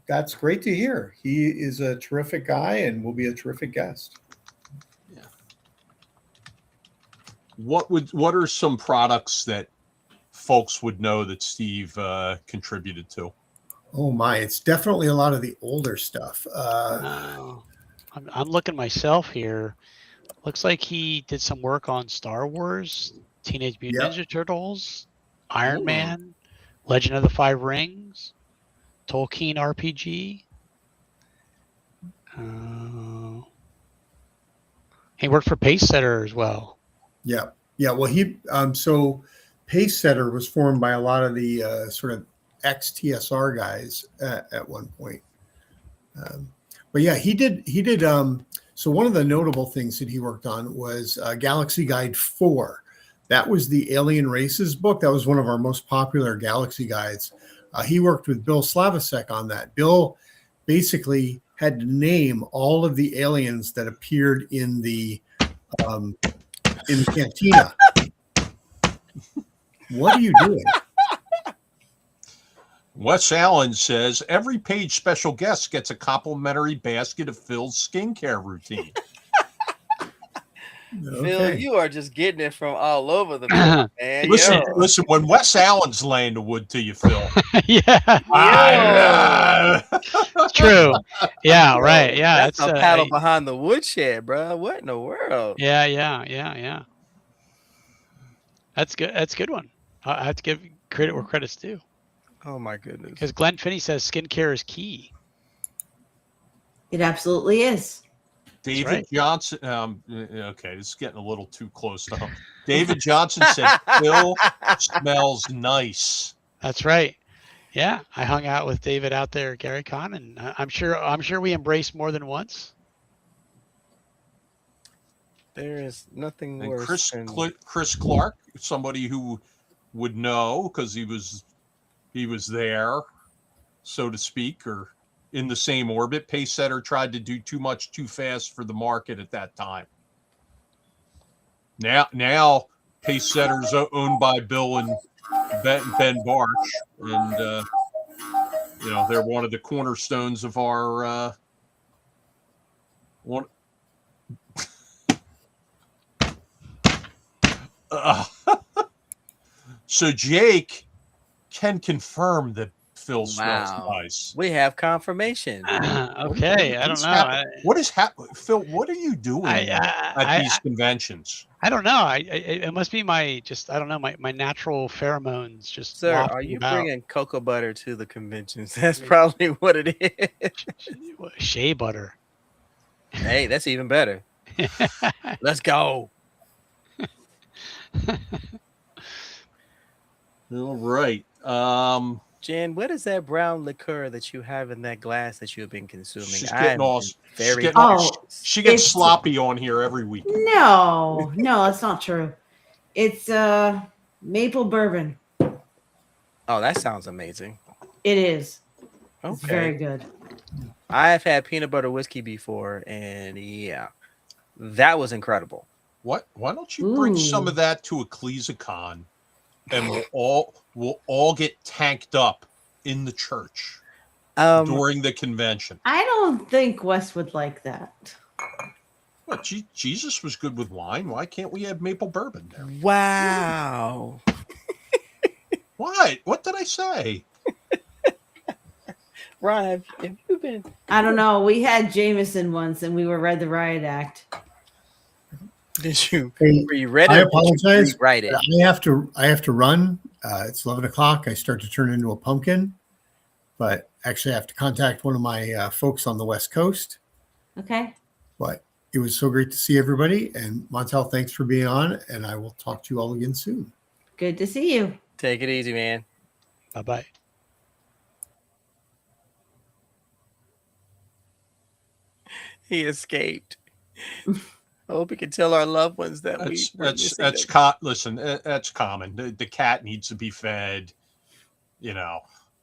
That's great to hear. He is a terrific guy and will be a terrific guest. Yeah. What are some products that folks would know that Steve contributed to? Oh my, it's definitely a lot of the older stuff. I'm looking myself here. Looks like he did some work on Star Wars, Teenage Mutant Ninja Turtles, Iron Man, Legend of the Five Rings, Tolkien RPG. He worked for Pacesetter as well. Yeah. Well, so Pacesetter was formed by a lot of the sort of ex-TSR guys at one point. But yeah, he did. So one of the notable things that he worked on was Galaxy Guide 4. That was the Alien Races book. That was one of our most popular Galaxy Guides. He worked with Bill Slavicsek on that. Bill basically had to name all of the aliens that appeared in the cantina. What are you doing? Wes Allen says every Page special guest gets a complimentary basket of Phil's skincare routine. Phil, Okay. you are just getting it from all over the place, man. Listen, Yo. listen. When Wes Allen's laying the wood to you, Phil. Yeah, it's true. Yeah, right. Yeah, That's a paddle behind the woodshed, bro. What in the world? yeah. That's good. That's a good one. I have to give credit where credit's due. Oh my goodness. Because Glenn Finney says skincare is key. It absolutely is. David right. Johnson. Okay, this is getting a little too close to home. David Johnson said Phil smells nice. That's right. Yeah, I hung out with David out there at Gary Con, and I'm sure we embraced more than once. There is nothing And worse Chris Clark, somebody who would know because he was there, so to speak, or in the same orbit. Pacesetter tried to do too much too fast for the market at that time. Now Pacesetter's owned by Bill and Ben Barch, and they're one of the cornerstones of our one. So Jake can confirm that Phil smells nice. We have confirmation. Okay, I don't know. What is happening, Phil? What are you doing at these conventions? I don't know. It must be my natural pheromones. Just Sir, are you bringing cocoa butter to the conventions? That's probably what it is. Shea butter. Hey, that's even better. Let's go. All right. Jen, what is that brown liqueur that you have in that glass that you've been consuming? She's getting all she gets sloppy on here every week. No, that's not true. It's maple bourbon. Oh, that sounds amazing. It is. Okay. It's very good. I've had peanut butter whiskey before, and yeah, that was incredible. Why don't you bring some of that to EcclesiaCon, and we'll all get tanked up in the church during the convention. I don't think Wes would like that. What? Jesus was good with wine. Why can't we have maple bourbon there? Wow. What? What did I say? Ron, have you been? I don't know. We had Jameson once, and we read the riot act. Did you? Hey, were you read it? I apologize. Write it. I have to run. It's 11 o'clock. I start to turn into a pumpkin, but actually I have to contact one of my folks on the West Coast. Okay. But it was so great to see everybody. And Montel, thanks for being on. And I will talk to you all again soon. Good to see you. Take it easy, man. Bye-bye. He escaped. I hope we can tell our loved ones that listen, that's common. The cat needs to be fed, I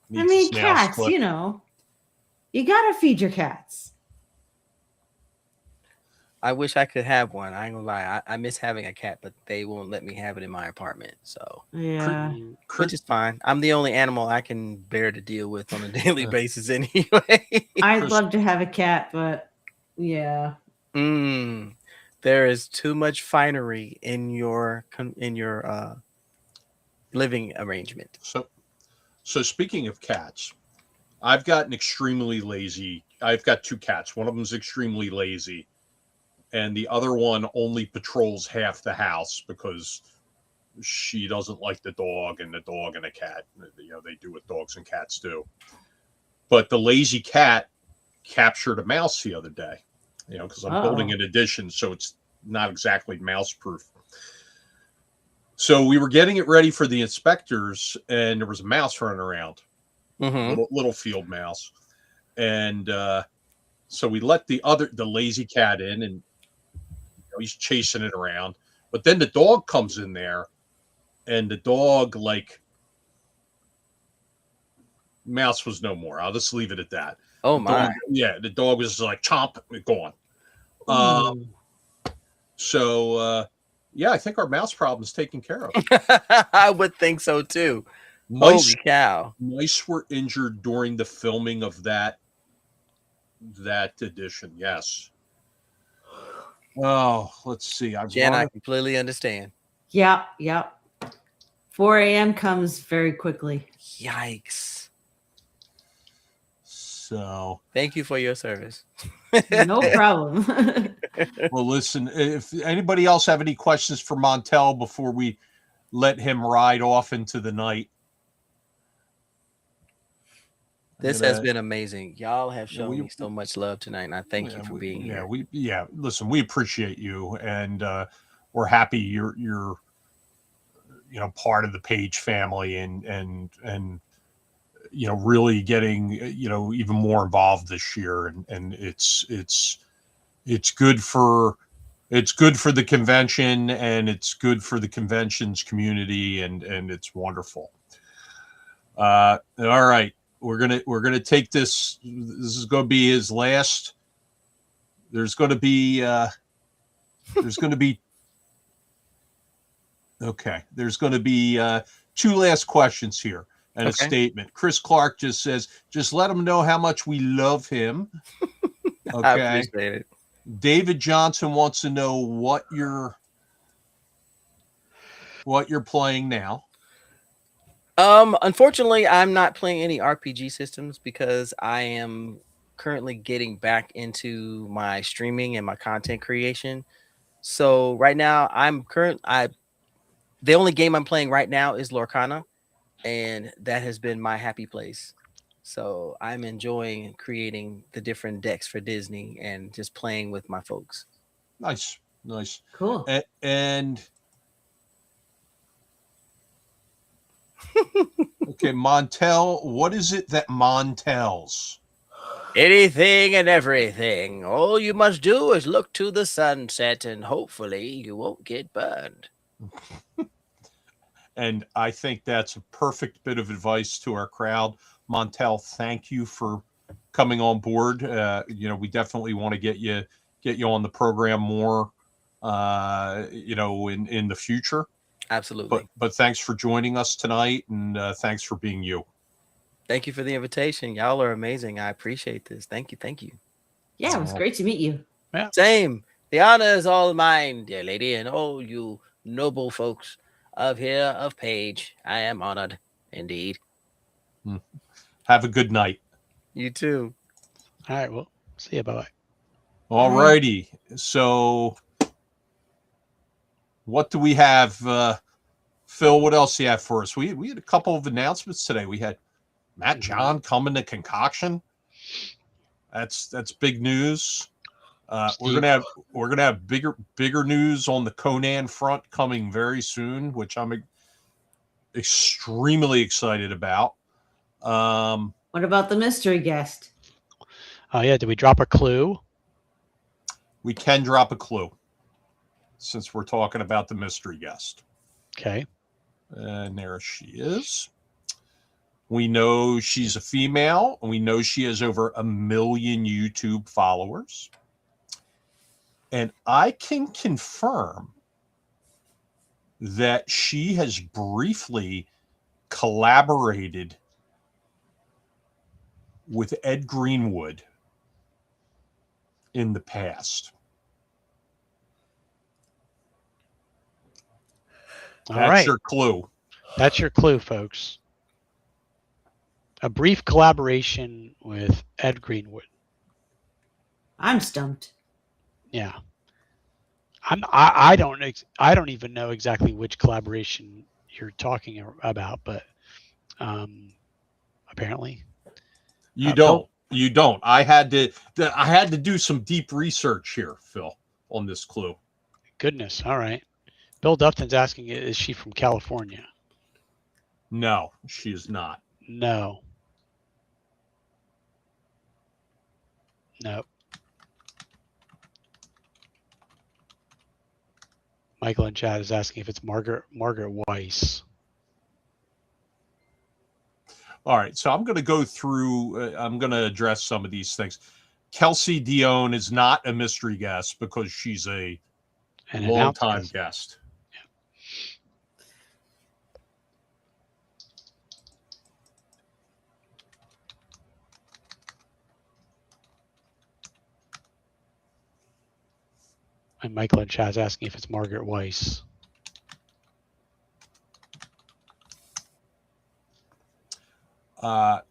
mean, cats, you gotta feed your cats. I wish I could have one. I ain't gonna lie. I miss having a cat, but they won't let me have it in my apartment. So yeah, which is fine. I'm the only animal I can bear to deal with on a daily basis anyway. I'd love to have a cat, but yeah. There is too much finery in your living arrangement. So speaking of cats, I've gotten extremely lazy. I've got two cats. One of them's extremely lazy, and the other one only patrols half the house because she doesn't like the dog and the cat. They do what dogs and cats do. But the lazy cat captured a mouse the other day. Because I'm building an addition, so it's not exactly mouse proof. So we were getting it ready for the inspectors, and there was a mouse running around, little field mouse, and so we let the lazy cat in, and he's chasing it around. But then the dog comes in there, and the dog mouse was no more. I'll just leave it at that. Oh my! The dog was like chomp, gone. So I think our mouse problem is taken care of. I would think so too. Mice, Holy cow. mice were injured during the filming of that edition. Yes. Oh, let's see. Jen, I completely understand. Yep. Yep. 4 a.m. comes very quickly. Yikes. So, Thank you for your service. No problem. well, listen, if anybody else have any questions for Montel before we let him ride off into the night. This has been amazing. Y'all have shown me so much love tonight, and I thank you for being here. Listen, we appreciate you, and we're happy you're part of the Page family, and really getting even more involved this year, and it's good for the convention, and it's good for the convention's community, and it's wonderful. All right. We're gonna take this. This is going to be his last. There's going to be 2 last questions here and a statement. Chris Clark just says, "Just let him know how much we love him." Okay. I appreciate it. David Johnson wants to know what you're playing now. Unfortunately, I'm not playing any RPG systems because I am currently getting back into my streaming and my content creation. So right now, the only game I'm playing right now is Lorcana, and that has been my happy place. So I'm enjoying creating the different decks for Disney and just playing with my folks. Nice. Cool. And okay, Montel, what is it that Mon tells? Anything and everything. All you must do is look to the sunset, and hopefully you won't get burned. And I think that's a perfect bit of advice to our crowd. Montel, thank you for coming on board. We definitely want to get you on the program more, in the future. Absolutely. But thanks for joining us tonight, and thanks for being you. Thank you for the invitation. Y'all are amazing. I appreciate this. Thank you. Yeah, it was great to meet you. Yeah. Same. The honor is all mine, dear lady, and all you noble folks of Page. I am honored indeed. Have a good night. You too. All right. Well, see you. Bye-bye. All righty. So what do we have? Phil, what else do you have for us? We had a couple of announcements today. We had Matt John coming to Concoction. That's big news. We're gonna have bigger news on the Conan front coming very soon, which I'm extremely excited about. What about the mystery guest? Oh yeah, did we drop a clue? We can drop a clue since we're talking about the mystery guest. Okay. And there she is. We know she's a female, and we know she has over 1 million YouTube followers. And I can confirm that she has briefly collaborated with Ed Greenwood in the past. That's your clue. That's your clue, folks. A brief collaboration with Ed Greenwood. I'm stumped. Yeah. I don't even know exactly which collaboration you're talking about, but apparently you don't. You don't. I had to do some deep research here, Phil, on this clue. Goodness. All right. Bill Dufton's asking, is she from California? No, she is not. No. Michael in chat is asking if it's Margaret Weiss. All right, so I'm going to go through. I'm going to address some of these things. Kelsey Dion is not a mystery guest because she's a long-time guest. And Michael in chat's asking if it's Margaret Weiss. No.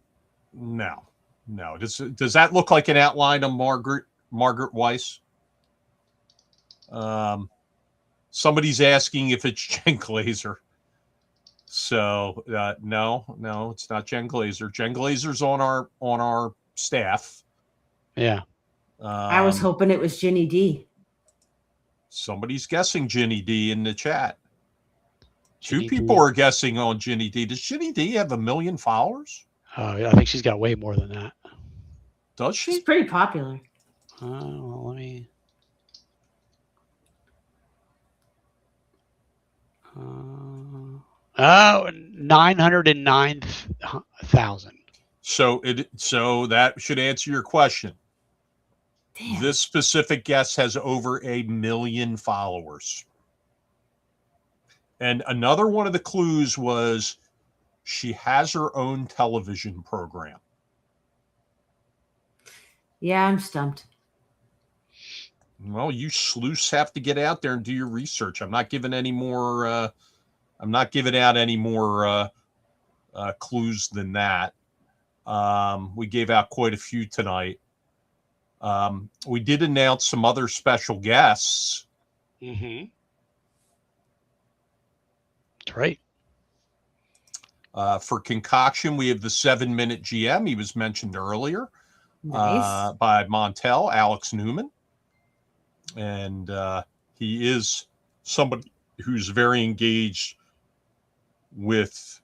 Does that look like an outline of Margaret Weiss? Somebody's asking if it's Jen Glazer. So no, it's not Jen Glazer. Jen Glazer's on our staff. Yeah. I was hoping it was Ginny D. Somebody's guessing Ginny D in the chat. Ginny Two people D. are guessing on Ginny D. Does Ginny D have 1 million followers? I think she's got way more than that. Does She's she? pretty popular. Well, let me. Oh, 909,000. So that should answer your question. Damn. This specific guest has over 1 million followers. And another one of the clues was she has her own television program. Yeah, I'm stumped. Well, you sleuths have to get out there and do your research. I'm not giving any more. I'm not giving out any more clues than that. We gave out quite a few tonight. We did announce some other special guests. Mm-hmm. That's right. For Concoction, we have the 7-minute GM. He was mentioned earlier. Nice. By Montel, Alex Newman. And he is somebody who's very engaged with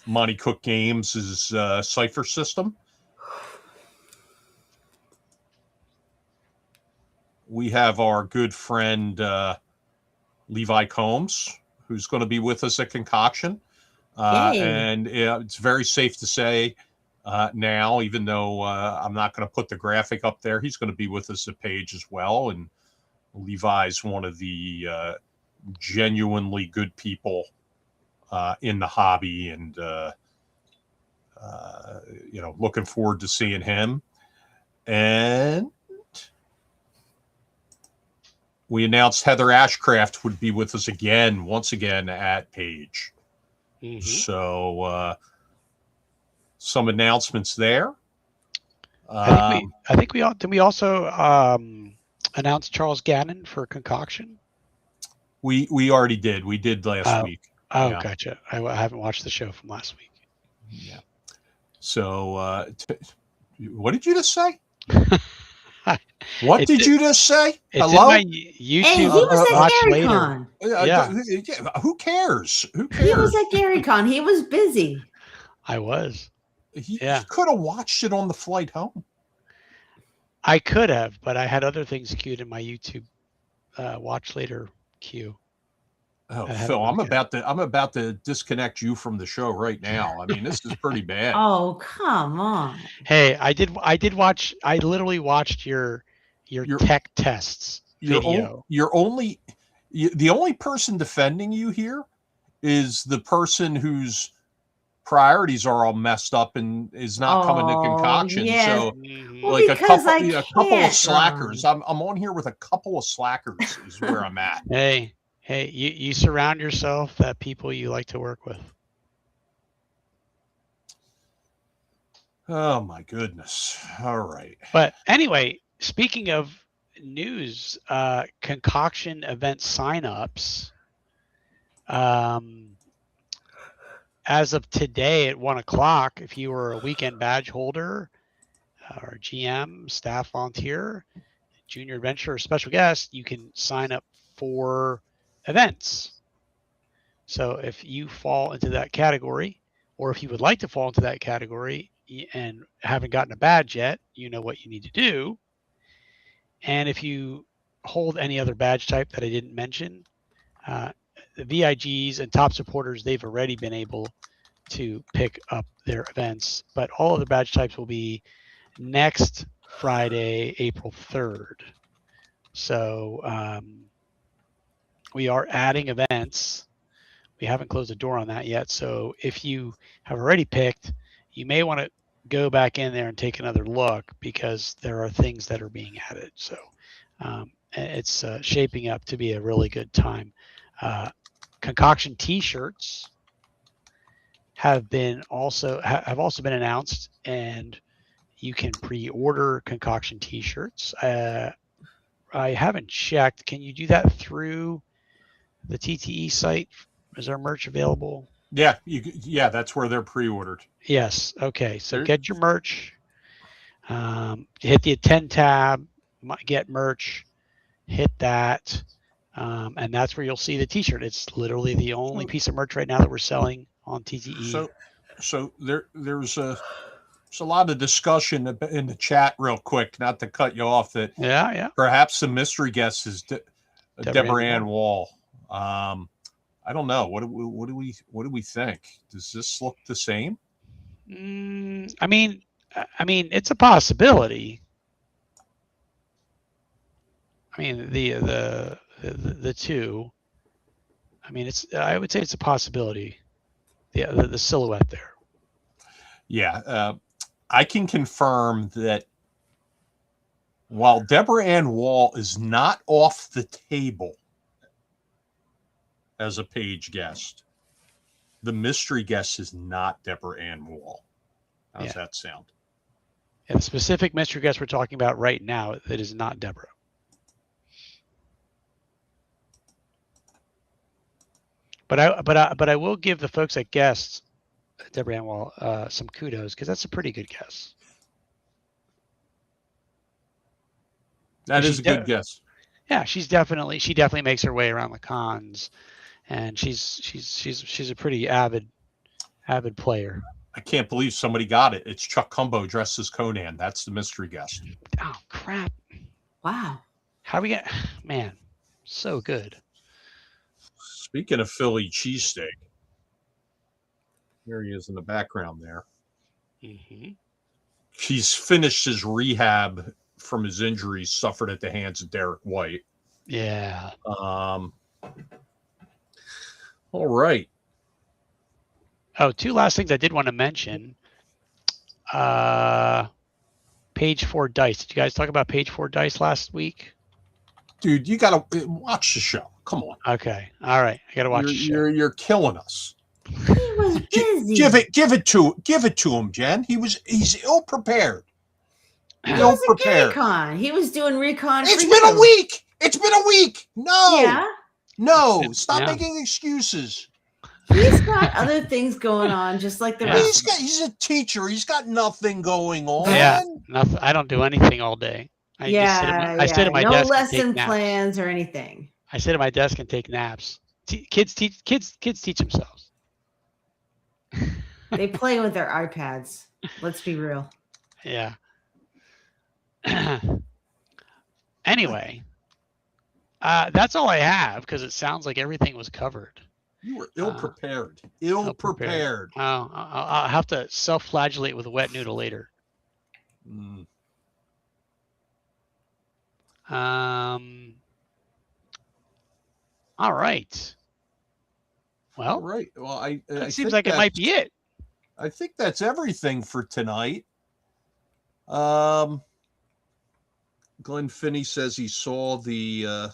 Monty Cook Games' cipher system. We have our good friend Levi Combs, who's going to be with us at Concoction. And it's very safe to say now, even though I'm not going to put the graphic up there, he's going to be with us at Page as well. And Levi's one of the genuinely good people in the hobby, and looking forward to seeing him. And we announced Heather Ashcraft would be with us once again at Page. Mm-hmm. So some announcements there. I think we also announce Charles Gannon for Concoction. We already did. We did last week. Oh, yeah. Gotcha. I haven't watched the show from last week. Yeah. So what did you just say? What did you just say? It's Hello? in my YouTube. Hey, he was at watch Gary later. Con. Yeah. Who cares? He was at Gary Con. He was busy. I was. He Yeah. could have watched it on the flight home. I could have, but I had other things queued in my YouTube watch later queue. Oh, Phil, I'm about to disconnect you from the show right now. I mean, this is pretty bad. Oh, come on. Hey, I did watch. I literally watched your tech tests video. The only person defending you here is the person whose priorities are all messed up and is not coming to Concoction. Yeah. So Mhm. Well, like a because couple I of slackers. can't, I'm on here with a couple of slackers is where I'm at. Hey, you surround yourself that people you like to work with. Oh my goodness. All right. But anyway, speaking of news, Concoction event signups. As of today at 1:00, if you were a weekend badge holder or GM, staff volunteer, junior adventurer, or special guest, you can sign up for events. So if you fall into that category, or if you would like to fall into that category and haven't gotten a badge yet, you know what you need to do. And if you hold any other badge type that I didn't mention, the VIGs and top supporters, they've already been able to pick up their events, but all of the badge types will be next Friday, April 3rd. So we are adding events. We haven't closed the door on that yet. So if you have already picked, you may want to go back in there and take another look because there are things that are being added. So it's shaping up to be a really good time. Concoction T-shirts have also been announced, and you can pre-order Concoction T-shirts. I haven't checked. Can you do that through the TTE site? Is our merch available? Yeah, yeah, that's where they're pre-ordered. Yes. Okay. So get your merch. Hit the attend tab, get merch, hit that, and that's where you'll see the T-shirt. It's literally the only piece of merch right now that we're selling on TTE. So there's a lot of discussion in the chat, real quick, not to cut you off, that perhaps the mystery guest is Deborah Ann Wall. I don't know. What do we think? Does this look the same? I mean, it's a possibility. I mean, the two. I mean, I would say it's a possibility. The silhouette there. Yeah, I can confirm that while Deborah Ann Wall is not off the table as a page guest, the mystery guest is not Deborah Ann Wall. How's that sound? Yeah, the specific mystery guest we're talking about right now, that is not Deborah. But I will give the folks at guests, Deborah Ann Wall, some kudos, because that's a pretty good guess. That is a good guess. Yeah, she definitely makes her way around the cons, and she's a pretty avid player. I can't believe somebody got it. It's Chuck Cumbow dressed as Conan. That's the mystery guest. Oh crap! Wow. How we get? Man, so good. Speaking of Philly cheesesteak, here he is in the background there. Mm-hmm. He's finished his rehab from his injuries suffered at the hands of Derek White. Yeah. All right. Oh, two last things I did want to mention. Page 4 dice. Did you guys talk about page 4 dice last week? Dude, you gotta watch the show. Come on. Okay. All right. I gotta watch the show. You're killing us. He was busy. Give it to him, Jen. He's ill prepared. He was at Con. He was doing recon. It's been a week. It's been a week. No. Yeah. No. Stop making excuses. He's got other things going on, just like the rest. He's a teacher. He's got nothing going on. Yeah. Nothing. I don't do anything all day. I sit at my desk. No lesson plans or anything. I sit at my desk and take naps. Kids teach themselves. They play with their iPads. Let's be real. Yeah. Anyway, that's all I have because it sounds like everything was covered. You were ill prepared. Ill prepared. Oh, I'll have to self-flagellate with a wet noodle later. All right. Well, it seems like it might be it. I think that's everything for tonight. Glenn Finney says he saw the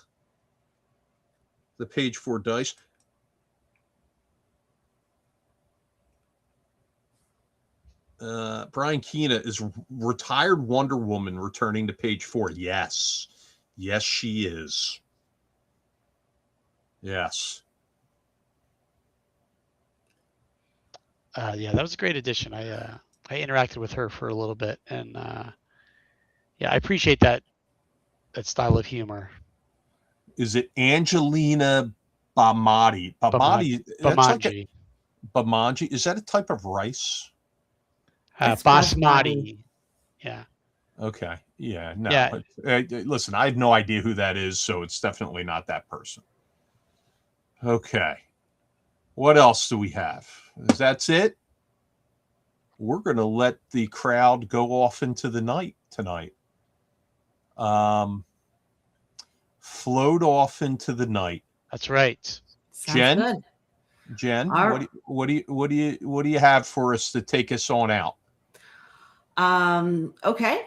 page 4 dice. Brian Keena is retired Wonder Woman returning to page 4. Yes, she is. Yes. Yeah, that was a great addition. I interacted with her for a little bit, and I appreciate that style of humor. Is it Angelina Bamonji? Bamonji. Is that a type of rice? Basmati. Yeah. Okay. Yeah. No. Yeah. Listen, I have no idea who that is, so it's definitely not that person. Okay. What else do we have? That's it. We're going to let the crowd go off into the night tonight. Float off into the night. That's right. Sounds Jen, what do you have for us to take us on out? Okay.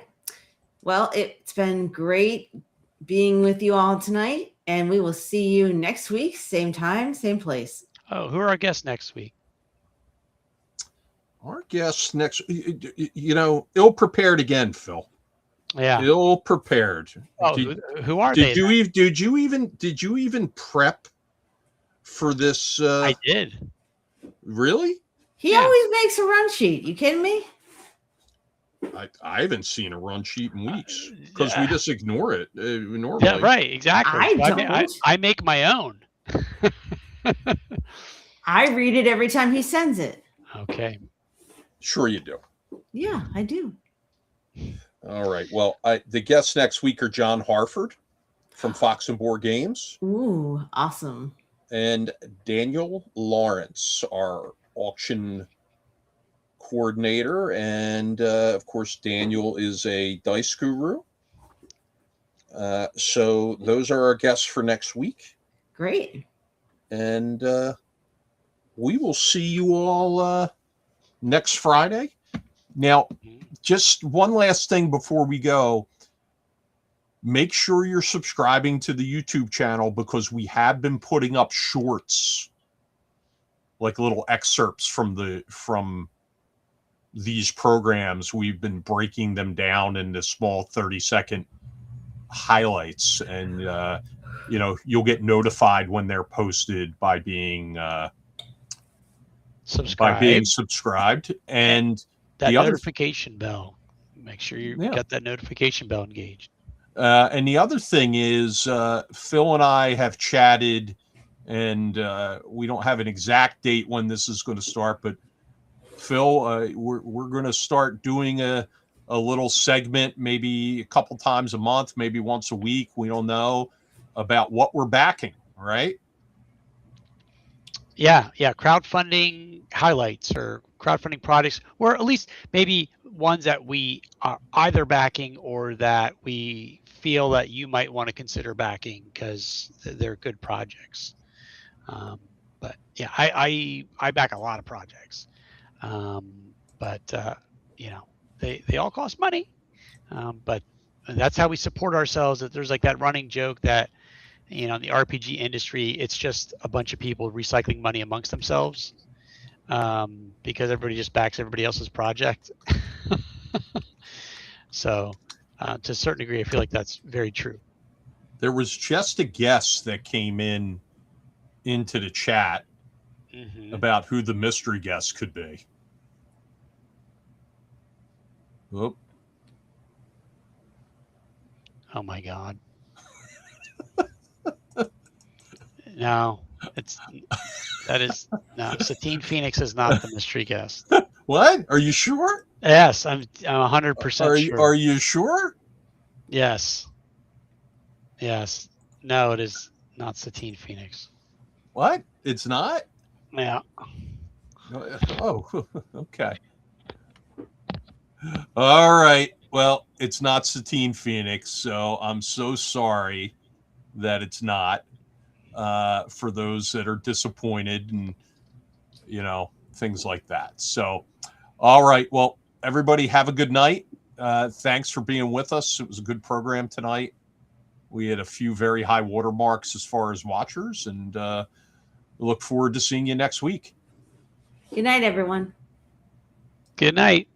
Well, it's been great being with you all tonight, and we will see you next week, same time, same place. Oh, who are our guests next week? Our guests next, ill prepared again, Phil. Yeah. Ill prepared. Oh, who are they? Did you even prep for this? I did. Really? He always makes a run sheet. You kidding me? I haven't seen a run sheet in weeks because we just ignore it normally. Yeah, right. Exactly. I make my own. I read it every time he sends it. Okay. Sure you do. Yeah, I do. All right. Well, the guests next week are John Harford from Fox and Board Games. Ooh, awesome. And Daniel Lawrence, our auction coordinator. And, of course, Daniel is a dice guru. So those are our guests for next week. Great. And we will see you all next Friday. Now, just one last thing before we go. Make sure you're subscribing to the YouTube channel because we have been putting up shorts, like little excerpts from these programs. We've been breaking them down into small 30-second highlights, and you'll get notified when they're posted by being subscribed. And that notification bell. Make sure you got that notification bell engaged. And the other thing is, Phil and I have chatted, and we don't have an exact date when this is going to start, but Phil, we're going to start doing a little segment, maybe a couple times a month, maybe once a week. We don't know, about what we're backing, right? Yeah. Crowdfunding highlights or crowdfunding products, or at least maybe ones that we are either backing or that we feel that you might want to consider backing because they're good projects. But yeah, I back a lot of projects, but they all cost money. But that's how we support ourselves. That there's like that running joke that in the RPG industry, it's just a bunch of people recycling money amongst themselves because everybody just backs everybody else's project. So to a certain degree, I feel like that's very true. There was just a guess that came into the chat about who the mystery guest could be. Whoop. Oh my God. No, Satine Phoenix is not the mystery guest. What? Are you sure? Yes, I'm 100% sure. Are you sure? Yes. No, it is not Satine Phoenix. What? It's not? Yeah. Oh, okay. All right. Well, it's not Satine Phoenix, so I'm so sorry that it's not. For those that are disappointed and things like that. So, all right. Well, everybody have a good night. Thanks for being with us. It was a good program tonight. We had a few very high watermarks as far as watchers, and look forward to seeing you next week. Good night, everyone. Good night.